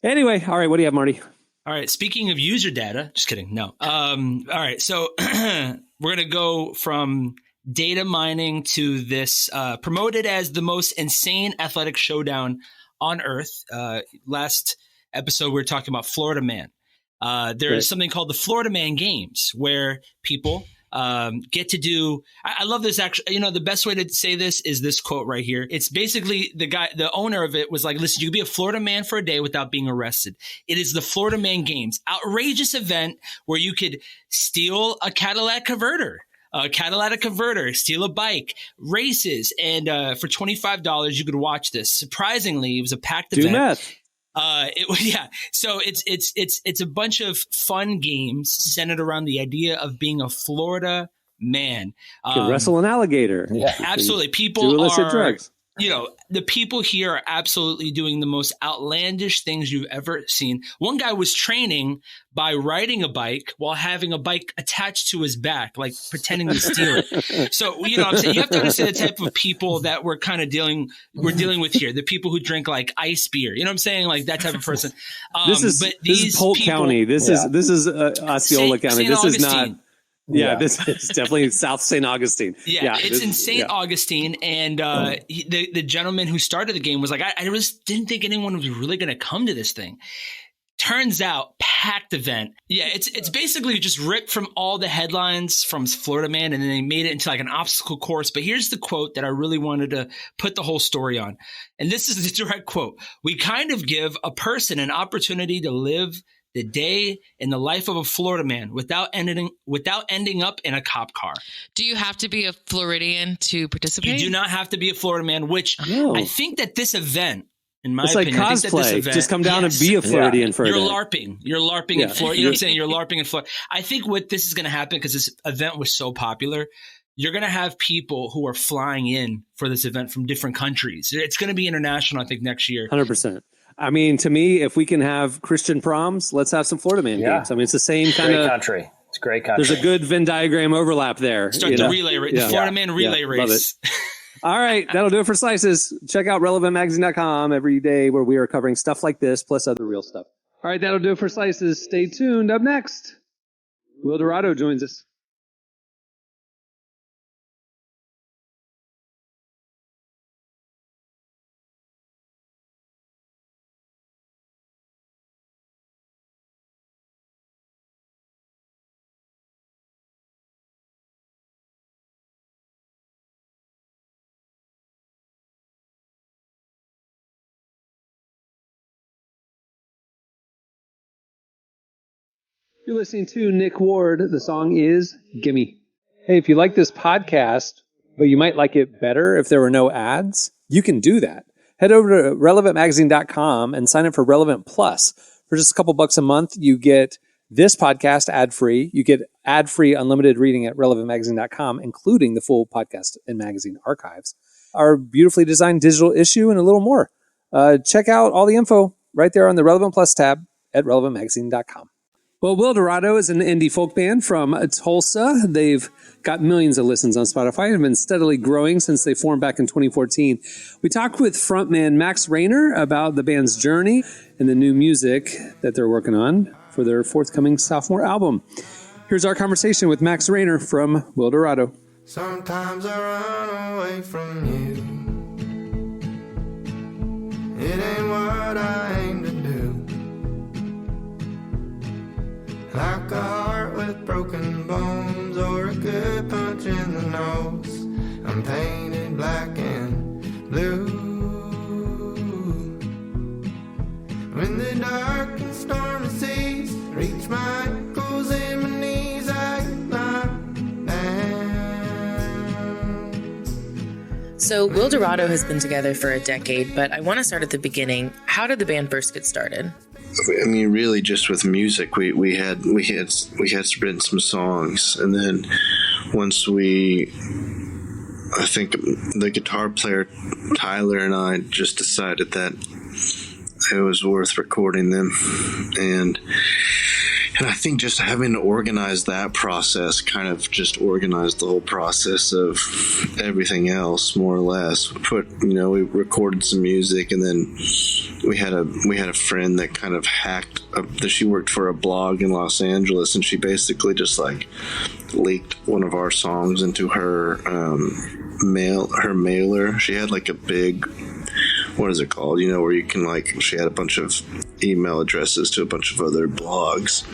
Anyway. All right. What do you have, Marty? All right. Speaking of user data, just kidding. No. All right. So we're going to go from data mining to this promoted as the most insane athletic showdown on earth. Last episode, we were talking about Florida Man. There is something called the Florida Man Games where people get to do. I love this. Actually, the best way to say this is this quote right here. It's basically the owner of it was like, listen, you can be a Florida man for a day without being arrested. It is the Florida Man Games, outrageous event where you could steal a Cadillac converter. Steal a bike, races, and for $25 you could watch this. Surprisingly, it was a packed event. Do math. So it's a bunch of fun games centered around the idea of being a Florida man. You can wrestle an alligator. Yeah, absolutely. People do illicit drugs. The people here are absolutely doing the most outlandish things you've ever seen. One guy was training by riding a bike while having a bike attached to his back, pretending to steal it. So, I'm saying you have to understand the type of people that we're dealing with here. The people who drink ice beer. You know what I'm saying? That type of person. This is Polk County. This is Osceola County. This is not. Yeah, this is definitely South St. Augustine. Yeah, it's in St. Augustine. And the gentleman who started the game was like, I just didn't think anyone was really going to come to this thing. Turns out, packed event. Yeah, it's basically just ripped from all the headlines from Florida Man, and then they made it into an obstacle course. But here's the quote that I really wanted to put the whole story on. And this is the direct quote. We kind of give a person an opportunity to live the day in the life of a Florida man without ending up in a cop car. Do you have to be a Floridian to participate? You do not have to be a Florida man, which I think that this event, in my opinion, I think that this event, just come down and be a Floridian for a day. You're LARPing in Florida. You know what I'm saying? You're LARPing in Florida. I think what this is going to happen, because this event was so popular, you're going to have people who are flying in for this event from different countries. It's going to be international, I think, next year. 100%. I mean, to me, if we can have Christian proms, let's have some Florida Man games. I mean, it's the same kind of country. It's a great country. There's a good Venn diagram overlap there. Start the relay race, the Florida Man relay race. All right, that'll do it for Slices. Check out relevantmagazine.com every day where we are covering stuff like this plus other real stuff. All right, that'll do it for Slices. Stay tuned. Up next, Wilderado joins us. You're listening to Nick Ward. The song is Gimme. Hey, if you like this podcast, but you might like it better if there were no ads, you can do that. Head over to relevantmagazine.com and sign up for Relevant Plus. For just a couple bucks a month, you get this podcast ad-free. You get ad-free unlimited reading at relevantmagazine.com, including the full podcast and magazine archives, our beautifully designed digital issue, and a little more. Check out all the info right there on the Relevant Plus tab at relevantmagazine.com. Well, Wilderado is an indie folk band from Tulsa. They've got millions of listens on Spotify and have been steadily growing since they formed back in 2014. We talked with frontman Max Ranier about the band's journey and the new music that they're working on for their forthcoming sophomore album. Here's our conversation with Max Ranier from Wilderado. Sometimes I run away from you. it ain't what I aim to do. Like a heart with broken bones or a good punch in the nose, I'm painted black and blue. When the dark and stormy seas reach my ankles and my knees, I lie down. So Wilderado has been together for a decade, but I want to start at the beginning. How did the band first get started? I mean, really, just with music. We had written some songs, and then once I think the guitar player Tyler and I just decided that it was worth recording them, and I think just having to organize that process kind of just organized the whole process of everything else, more or less. We recorded some music, and then we had a friend that kind of hacked that she worked for a blog in Los Angeles, and she basically just like leaked one of our songs into her mailer. She had like a big, what is it called? Where you can she had a bunch of email addresses to a bunch of other blogs.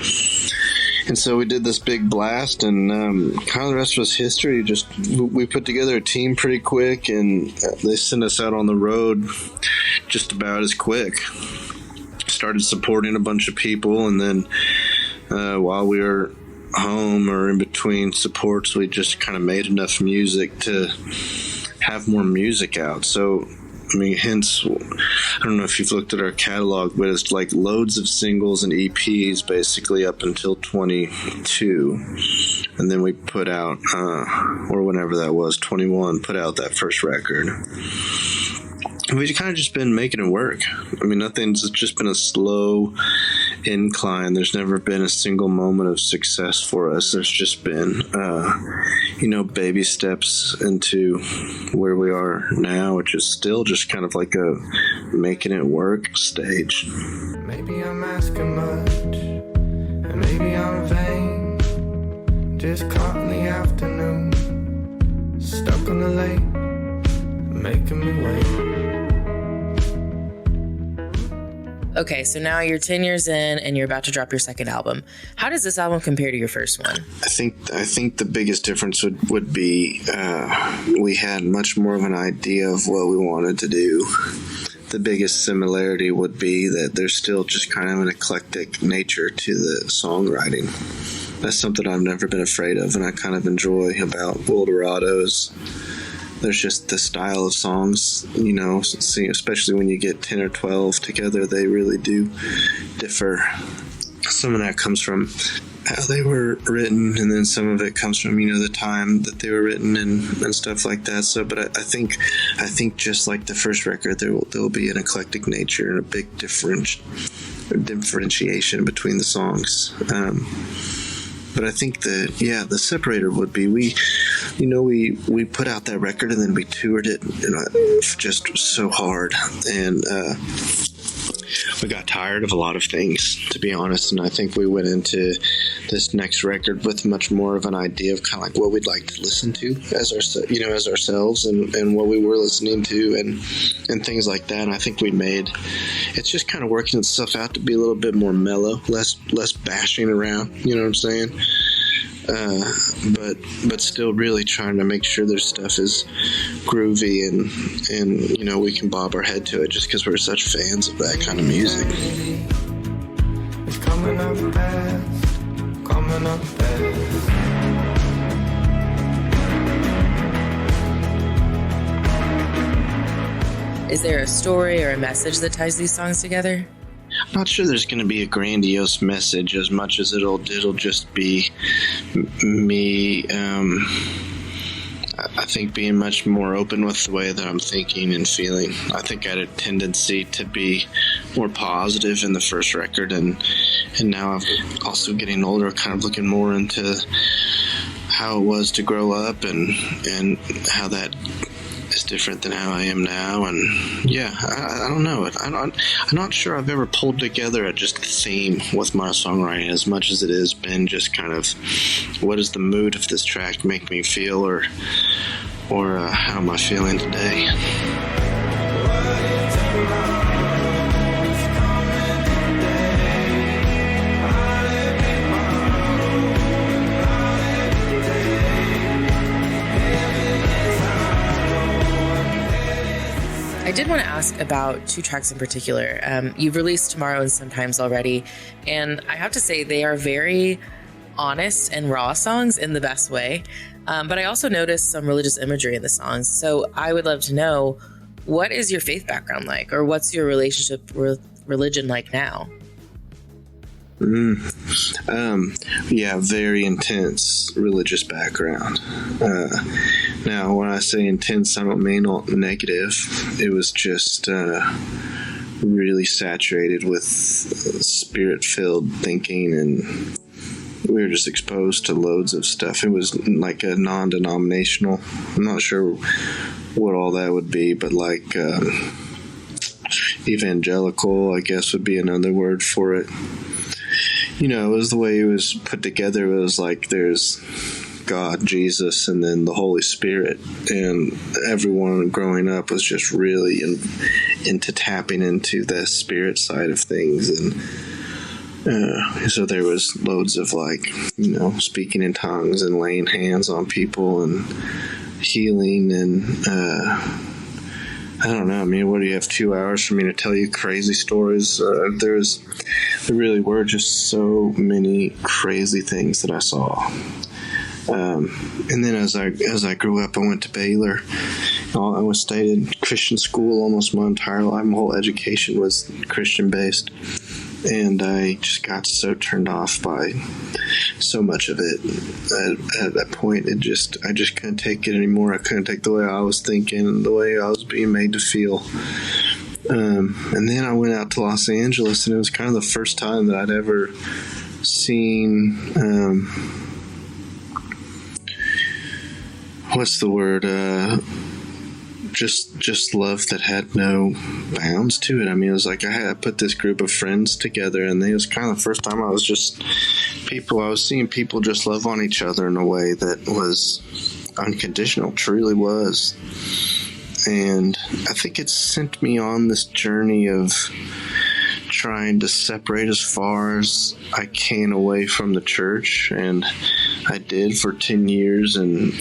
And so we did this big blast, and kind of the rest was history. We put together a team pretty quick, and they sent us out on the road just about as quick. Started supporting a bunch of people, and then while we were home or in between supports, we just kind of made enough music to have more music out. So I mean, hence, I don't know if you've looked at our catalog, but it's like loads of singles and EPs basically up until 22. And then we put out, or whenever that was, 21, put out that first record. And we've kind of just been making it work. I mean, it's just been a slow incline. There's never been a single moment of success for us. There's just been, baby steps into where we are now, which is still just kind of like a making it work stage. Maybe I'm asking much, and maybe I'm vain. Just caught in the afternoon, stuck on the lake, making me wait. Okay, so now you're 10 years in and you're about to drop your second album. How does this album compare to your first one? I think the biggest difference would be we had much more of an idea of what we wanted to do. The biggest similarity would be that there's still just kind of an eclectic nature to the songwriting. That's something I've never been afraid of, and I kind of enjoy about Wilderado is there's just the style of songs, especially when you get 10 or 12 together, they really do differ. Some of that comes from how they were written, and then some of it comes from, the time that they were written and stuff like that. So, but I think just like the first record, there will be an eclectic nature and a big differentiation between the songs. But I think the separator would be we put out that record and then we toured it just so hard, and we got tired of a lot of things, to be honest. And I think we went into this next record with much more of an idea of kind of like what we'd like to listen to as ourselves and what we were listening to and things like that. And I think it's just kind of working itself out to be a little bit more mellow, less bashing around, you know what I'm saying? But still really trying to make sure their stuff is groovy and we can bob our head to it just because we're such fans of that kind of music. It's coming up fast, coming up fast. Is there a story or a message that ties these songs together? I'm not sure there's going to be a grandiose message as much as it'll just be me, I think, being much more open with the way that I'm thinking and feeling. I think I had a tendency to be more positive in the first record, and now I'm also getting older, kind of looking more into how it was to grow up and how that is different than how I am now. And I don't know. I'm not sure I've ever pulled together just a theme with my songwriting as much as it has been just kind of what does the mood of this track make me feel, or how am I feeling today. I did want to ask about 2 tracks in particular. You've released Tomorrow and Sometimes already, and I have to say they are very honest and raw songs in the best way. But I also noticed some religious imagery in the songs. So I would love to know, what is your faith background like, or what's your relationship with religion like now? Yeah, very intense religious background. Now, when I say intense, I don't mean negative. It was just really saturated with spirit-filled thinking, and we were just exposed to loads of stuff. It was like a non-denominational. I'm not sure what all that would be, but like evangelical, I guess, would be another word for it. You know, it was the way it was put together. It was like there's God, Jesus, and then the Holy Spirit. And everyone growing up was just really into tapping into the spirit side of things. And so there was loads of, like, you know, speaking in tongues and laying hands on people and healing. And I don't know. I mean, what do you have, 2 hours for me to tell you crazy stories? There really were just so many crazy things that I saw. And then as I grew up, I went to Baylor. I stayed in Christian school almost my entire life. My whole education was Christian based, and I just got so turned off by so much of it. At that point, I just couldn't take it anymore. I couldn't take the way I was thinking and the way I was being made to feel. And then I went out to Los Angeles, and it was kind of the first time that I'd ever seen, what's the word? Just love that had no bounds to it. I mean, it was like I put this group of friends together, and it was kind of the first time I was seeing people just love on each other in a way that was unconditional, truly was. And I think it sent me on this journey of trying to separate as far as I can away from the church, and I did for 10 years. And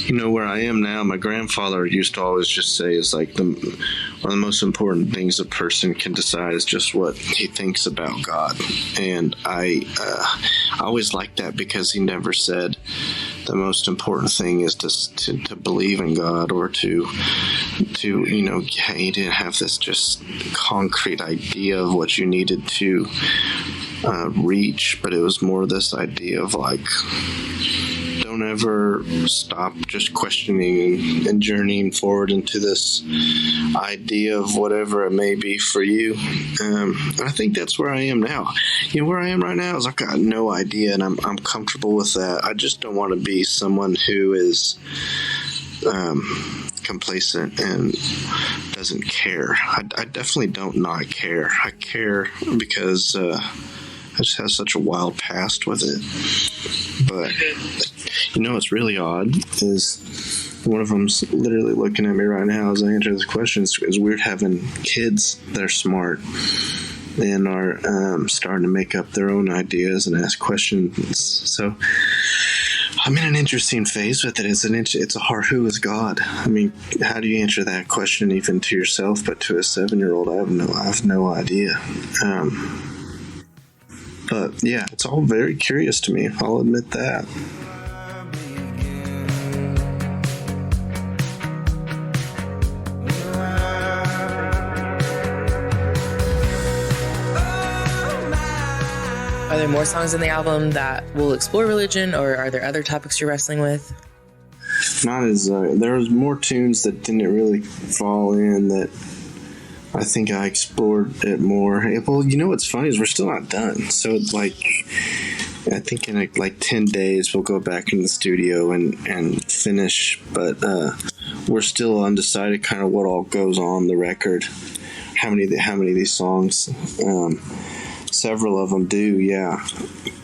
you know, where I am now, my grandfather used to always just say is like one of the most important things a person can decide is just what he thinks about God. And I always liked that, because he never said the most important thing is to believe in God, or to you know, he didn't have this just concrete idea of what you needed to reach, but it was more this idea of like, don't ever stop just questioning and journeying forward into this idea of whatever it may be for you. And I think that's where I am now. You know, where I am right now is I've got no idea, and I'm comfortable with that. I just don't want to be someone who is complacent and doesn't care. I definitely don't not care. I care because I just have such a wild past with it. But you know what's really odd is one of them's literally looking at me right now as I answer this question. It's weird having kids that are smart and are starting to make up their own ideas and ask questions. So I'm in an interesting phase with it. It's a hard, who is God? I mean, how do you answer that question even to yourself? But to a 7-year-old, I have no idea. But yeah, it's all very curious to me. I'll admit that. Are there more songs in the album that will explore religion, or are there other topics you're wrestling with? Not as there was more tunes that didn't really fall in that I think I explored it more. Well, you know what's funny is we're still not done. So it's like, I think in like 10 days we'll go back in the studio and finish, but we're still undecided kind of what all goes on the record. How many of these songs? Several of them do, yeah.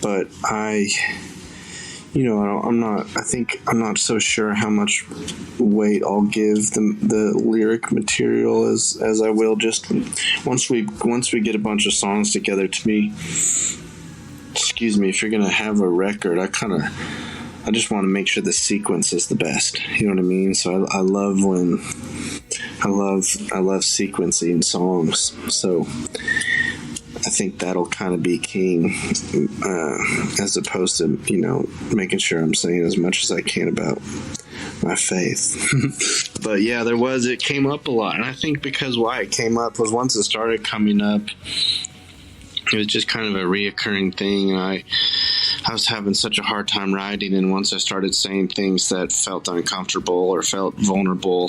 But I'm not so sure how much weight I'll give the lyric material as I will just once we get a bunch of songs together. To me, excuse me, if you're gonna have a record, I I just want to make sure the sequence is the best. You know what I mean? So I love sequencing songs. So I think that'll kind of be king, as opposed to, making sure I'm saying as much as I can about my faith. But yeah, it came up a lot. And I think because why it came up was once it started coming up, it was just kind of a reoccurring thing. And I was having such a hard time writing. And once I started saying things that felt uncomfortable or felt vulnerable,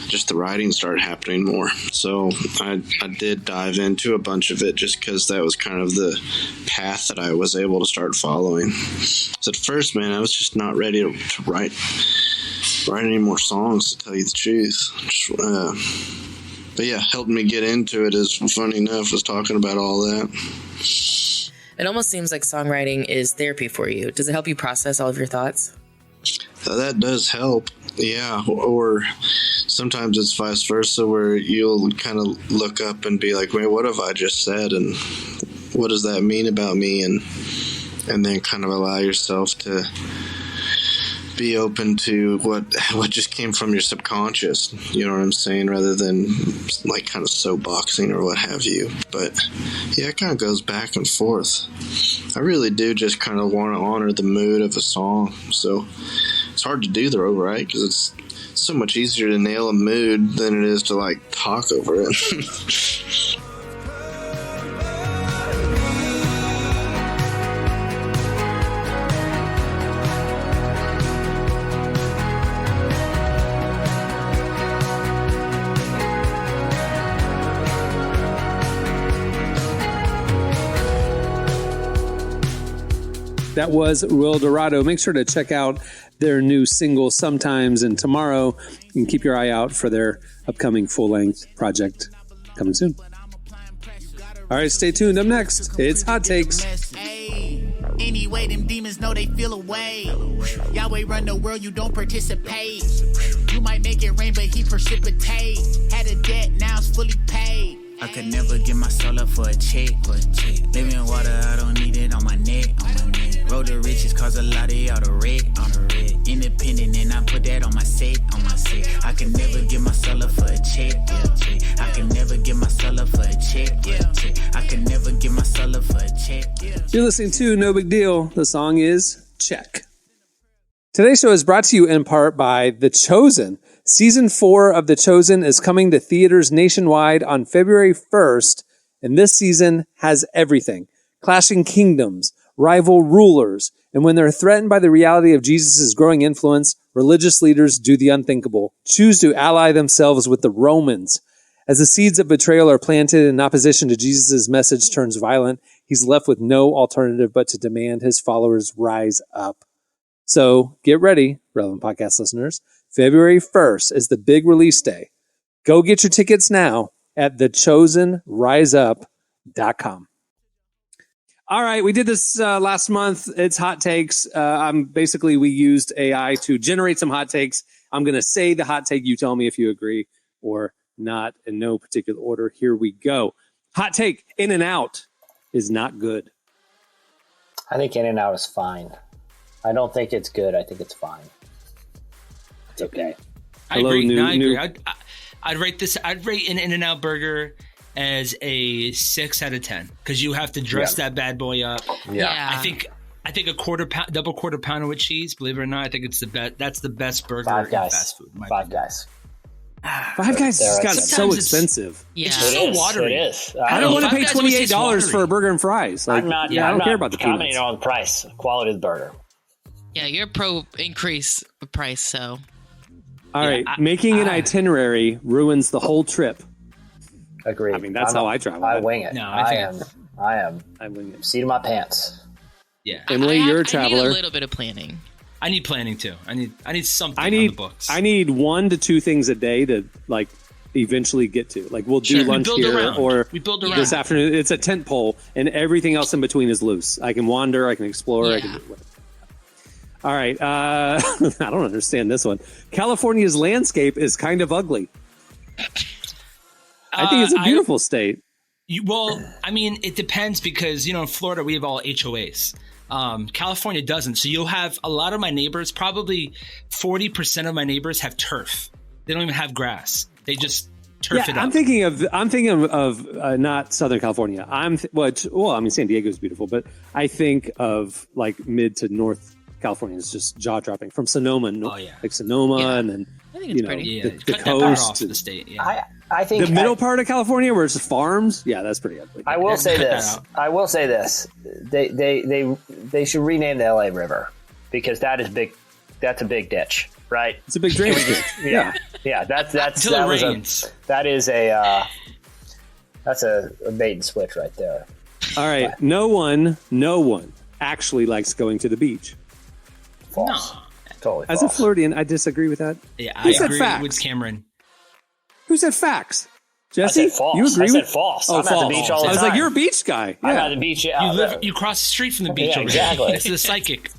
just the writing started happening more. So I did dive into a bunch of it just because that was kind of the path that I was able to start following. So at first, man, I was just not ready to write any more songs, to tell you the truth. But yeah, helping me get into it is, funny enough, was talking about all that. It almost seems like songwriting is therapy for you. Does it help you process all of your thoughts? That does help, yeah. Or sometimes it's vice versa, where you'll kind of look up and be like, "Wait, what have I just said? And what does that mean about me?" And then kind of allow yourself to be open to what just came from your subconscious, you know what I'm saying, rather than like kind of soapboxing or what have you. But yeah, it kind of goes back and forth. I really do just kind of want to honor the mood of a song. So it's hard to do though, right? Because it's so much easier to nail a mood than it is to like talk over it. That was Wilderado. Make sure to check out their new single Sometimes and Tomorrow, and keep your eye out for their upcoming full-length project coming soon. All right, stay tuned. Up next, it's Hot Takes. Anyway, them demons know they feel away. Yahweh run the world, you don't participate. You might make it rain, but he precipitate. Had a debt, now it's fully paid. I could never give my soul up for a check. Living water, I don't need it on my neck. Road to riches cause a lot of y'all to wreck. Independent and I put that on my set. I could never give my soul up for a check. I could never give my soul up for a check. I could never give my soul up for a check. You're listening to No Big Deal. The song is Check. Today's show is brought to you in part by The Chosen. Season 4 of The Chosen is coming to theaters nationwide on February 1st, and this season has everything. Clashing kingdoms, rival rulers, and when they're threatened by the reality of Jesus' growing influence, religious leaders do the unthinkable, choose to ally themselves with the Romans. As the seeds of betrayal are planted and opposition to Jesus' message turns violent, he's left with no alternative but to demand his followers rise up. So get ready, relevant podcast listeners. February 1st is the big release day. Go get your tickets now at thechosenriseup.com. All right, we did this last month. It's hot takes. We used AI to generate some hot takes. I'm going to say the hot take. You tell me if you agree or not in no particular order. Here we go. Hot take, In-N-Out is not good. I think In-N-Out is fine. I don't think it's good. I think it's fine. It's okay. I agree. I'd rate an In-N-Out burger as a 6 out of 10 because you have to dress that bad boy up. Yeah. I think double quarter pounder with cheese. Believe it or not, I think it's the best. That's the best burger in fast food. Five Guys. Five Guys has got so expensive. Yeah. It's just so watery. It is. I don't want to pay $28 for a burger and fries. I don't care about the commenting on the price, quality of the burger. Yeah, you're pro increase the price, so. All right, making an itinerary ruins the whole trip. Agreed. I mean, that's how I travel. I wing it. No, I wing it. Seat of my pants. Yeah. Emily, you're a traveler. I need a little bit of planning. I need planning too. I need something on the books. I need 1 to 2 things a day to eventually get to. We'll do lunch here or we build around. This afternoon. It's a tent pole, and everything else in between is loose. I can wander. I can explore. I can do whatever. All right. I don't understand this one. California's landscape is kind of ugly. I think it's a beautiful state. It depends because, in Florida, we have all HOAs. California doesn't. So you'll have a lot of my neighbors, probably 40% of my neighbors have turf. They don't even have grass. They just turf it up. I'm thinking of not Southern California. San Diego is beautiful, but I think of like mid to North California is just jaw dropping from Sonoma, like Sonoma, and then I think it's pretty. The coast, off the state. Yeah. I think the middle part of California where it's farms. Yeah, that's pretty ugly. I will say this. They should rename the LA River because that is big. That's a big ditch, right? It's a big drainage ditch. Yeah. That's a bait and switch right there. All right, no one actually likes going to the beach. False. No. Totally As false. a Floridian, I disagree with that. Yeah, Who I said agree facts? with Cameron. Who said facts? Jesse, I said false. you agree I said with false. Oh, I'm false. at the beach all the I was time. like, you're a beach guy. I'm Yeah. at the beach. You cross the street from the beach. Yeah, already. exactly. It's the psychic.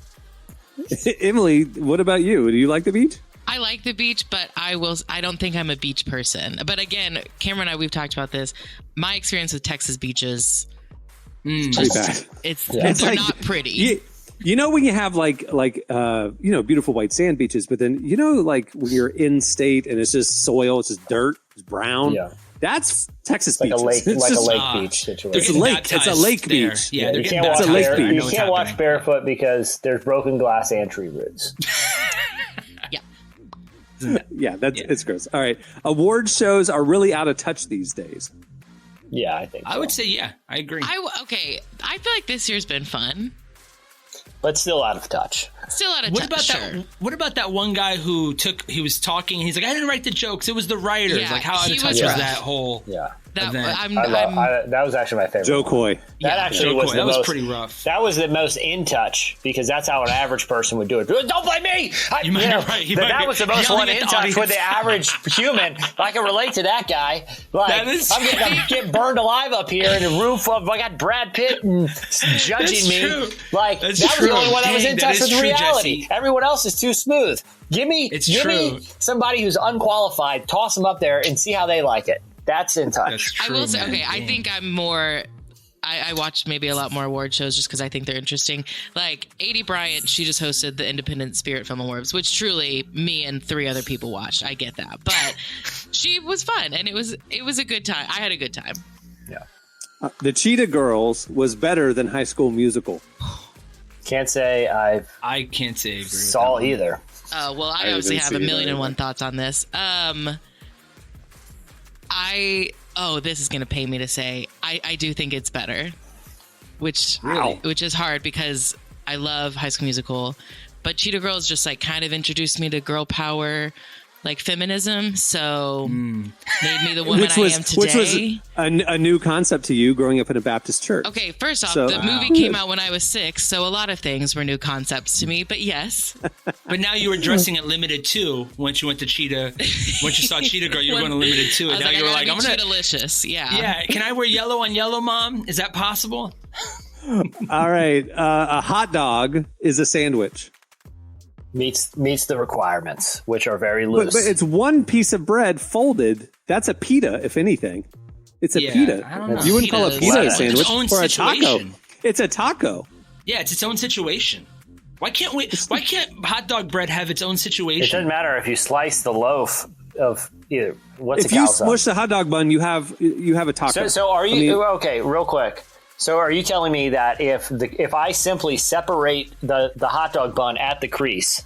Emily, what about you? Do you like the beach? I like the beach, but I don't think I'm a beach person. But again, Cameron and I, we've talked about this. My experience with Texas beaches, Pretty bad. it's They're like, not pretty. You know when you have like beautiful white sand beaches, but then like when you're in state and it's just soil, it's just dirt, it's brown. Yeah. That's Texas like beaches. a lake, It's like just- a lake beach situation. It's a lake. It's a lake there. beach. Yeah, they're you getting can't walk It's a lake bare- beach. You what's can't walk happening. barefoot because there's broken glass and tree roots. Yeah, it's gross. All right, award shows are really out of touch these days. Yeah, I think. I would say yeah. I agree. I feel like this year's been fun. But still out of touch. Still out of What touch. about that? What about that one guy who was talking? And he's like, I didn't write the jokes. It was the writers. Yeah, like how out he of touch was was rough. that whole? Yeah. That, event? That was actually my favorite. Joe Coy. That actually was the that was most pretty rough. That was the most in touch because that's how an average person would do it. Don't blame me. That was the most one in touch with the average human. I can relate to that guy. Like I'm getting burned alive up here in a roof of. I got Brad Pitt and judging me. True. Like That's that was true. the only one that was in Dang, touch that with is true, reality. Jesse. Everyone else is too smooth. Give me somebody who's unqualified. Toss them up there and see how they like it. That's in touch. That's true, I will say, man. okay, I think I'm more. I watched maybe a lot more award shows just because I think they're interesting. Like A.D. Bryant, she just hosted the Independent Spirit Film Awards, which truly me and 3 other people watched. I get that, but she was fun and it was a good time. I had a good time. Yeah. The Cheetah Girls was better than High School Musical. Can't say I can't say I agree with saw that one. either. Well, I didn't obviously have see a it million and either. one thoughts on this. This is going to pay me to say I do think it's better, which is hard because I love High School Musical, but Cheetah Girls just like kind of introduced me to girl power, like feminism. So made me the woman I am today. Which was a new concept to you growing up in a Baptist church. Okay, first off, So- the movie came out when I was 6, so a lot of things were new concepts to me, but yes. But now you were dressing at Limited 2 once you went to Cheetah. Once you saw Cheetah Girl, you were going to Limited 2. I And was now you're like, I'm going to. delicious. Yeah. Yeah, can I wear yellow on yellow, Mom? Is that possible? All right, a hot dog is a sandwich. Meets the requirements, which are very But, loose. but it's one piece of bread folded. That's a pita, if anything. It's a Yeah, pita. I don't know. You wouldn't call a Pita pita a is its sandwich own or a taco. situation. It's a taco. Yeah, it's its own situation. Why can't hot dog bread have its own It situation? doesn't matter if you slice the loaf of either. What's If a you calzone? smush the hot dog bun, you have a taco. So are you I mean, okay? Real quick. So are you telling me that if I simply separate the hot dog bun at the crease,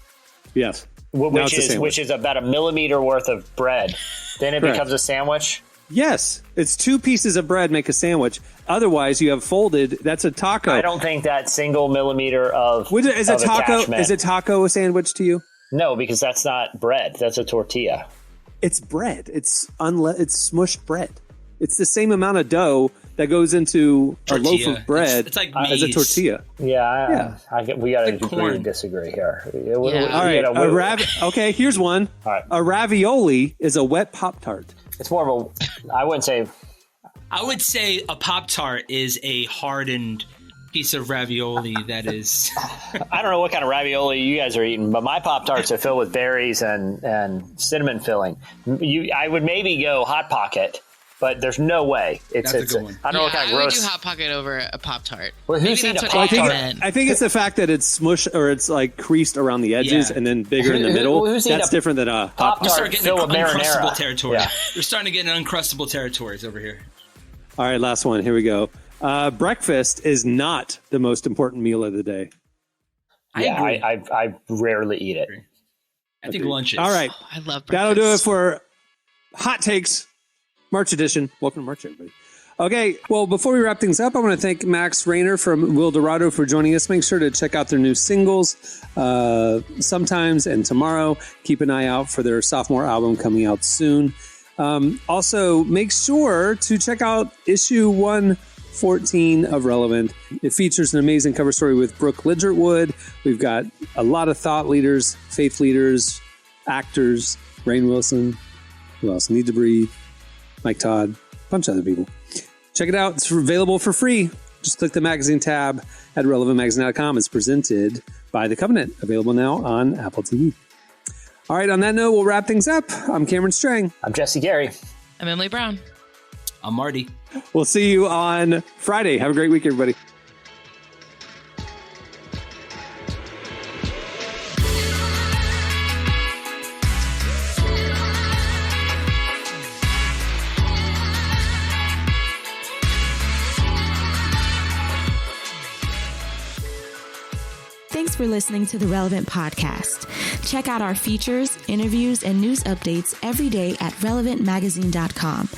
yes, Now it's a sandwich. which is about a millimeter worth of bread, then it Correct. becomes a sandwich? Yes, it's 2 pieces of bread make a sandwich. Otherwise, you have folded. That's a taco. I don't think that single millimeter of Is a taco? attachment- Is a taco a sandwich to you? No, because that's not bread. That's a tortilla. It's bread. It's smushed bread. It's the same amount of dough that goes into Tortilla. a loaf of bread It's like as a maize. tortilla. Yeah, we got to Like agree corn. to disagree here. All right, okay, here's one. All right. A ravioli is a wet Pop-Tart. It's more of a. I wouldn't say. I would say a Pop-Tart is a hardened piece of ravioli that is. I don't know what kind of ravioli you guys are eating, but my Pop-Tarts are filled with berries and cinnamon filling. I would maybe go Hot Pocket but there's no way it's That's a good one. I don't know what kind of I would gross. do Hot Pocket over a Pop-Tart. Well, who's Maybe eating that's a what Pop-Tart? Amy meant. I think it's the fact that it's smush or it's like creased around the edges Yeah. and then bigger in the middle. Who's eating That's a different than a hot Pop-Tart We start getting filled with uncrustable marinara. territory. Yeah. We're starting to get in uncrustable territories over here. All right, last one. Here we go. Breakfast is not the most important meal of the day. I rarely eat it. I think lunch is. All right. I love breakfast. That'll do it for Hot Takes March edition. Welcome to March, everybody. Okay, well, before we wrap things up, I want to thank Max Ranier from Wilderado for joining us. Make sure to check out their new singles, Sometimes and Tomorrow. Keep an eye out for their sophomore album coming out soon. Also, make sure to check out issue 114 of Relevant. It features an amazing cover story with Brooke Lidgertwood. We've got a lot of thought leaders, faith leaders, actors, Rainn Wilson, who else? Need to Breathe, Mike Todd, a bunch of other people. Check it out. It's available for free. Just click the magazine tab at relevantmagazine.com. It's presented by The Covenant. Available now on Apple TV. All right, on that note, we'll wrap things up. I'm Cameron Strang. I'm Jesse Gary. I'm Emily Brown. I'm Marty. We'll see you on Friday. Have a great week, everybody. Thanks for listening to the Relevant Podcast. Check out our features, interviews, and news updates every day at relevantmagazine.com.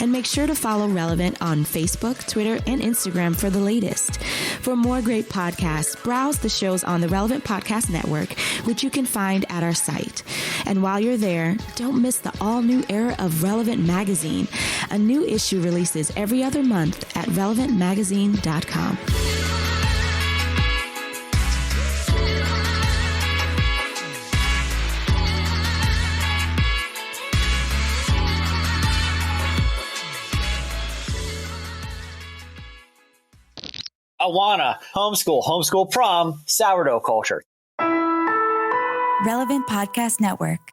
And make sure to follow Relevant on Facebook, Twitter, and Instagram for the latest. For more great podcasts, browse the shows on the Relevant Podcast Network, which you can find at our site. And while you're there, don't miss the all-new era of Relevant Magazine. A new issue releases every other month at relevantmagazine.com. Awana, homeschool prom, sourdough culture. Relevant Podcast Network.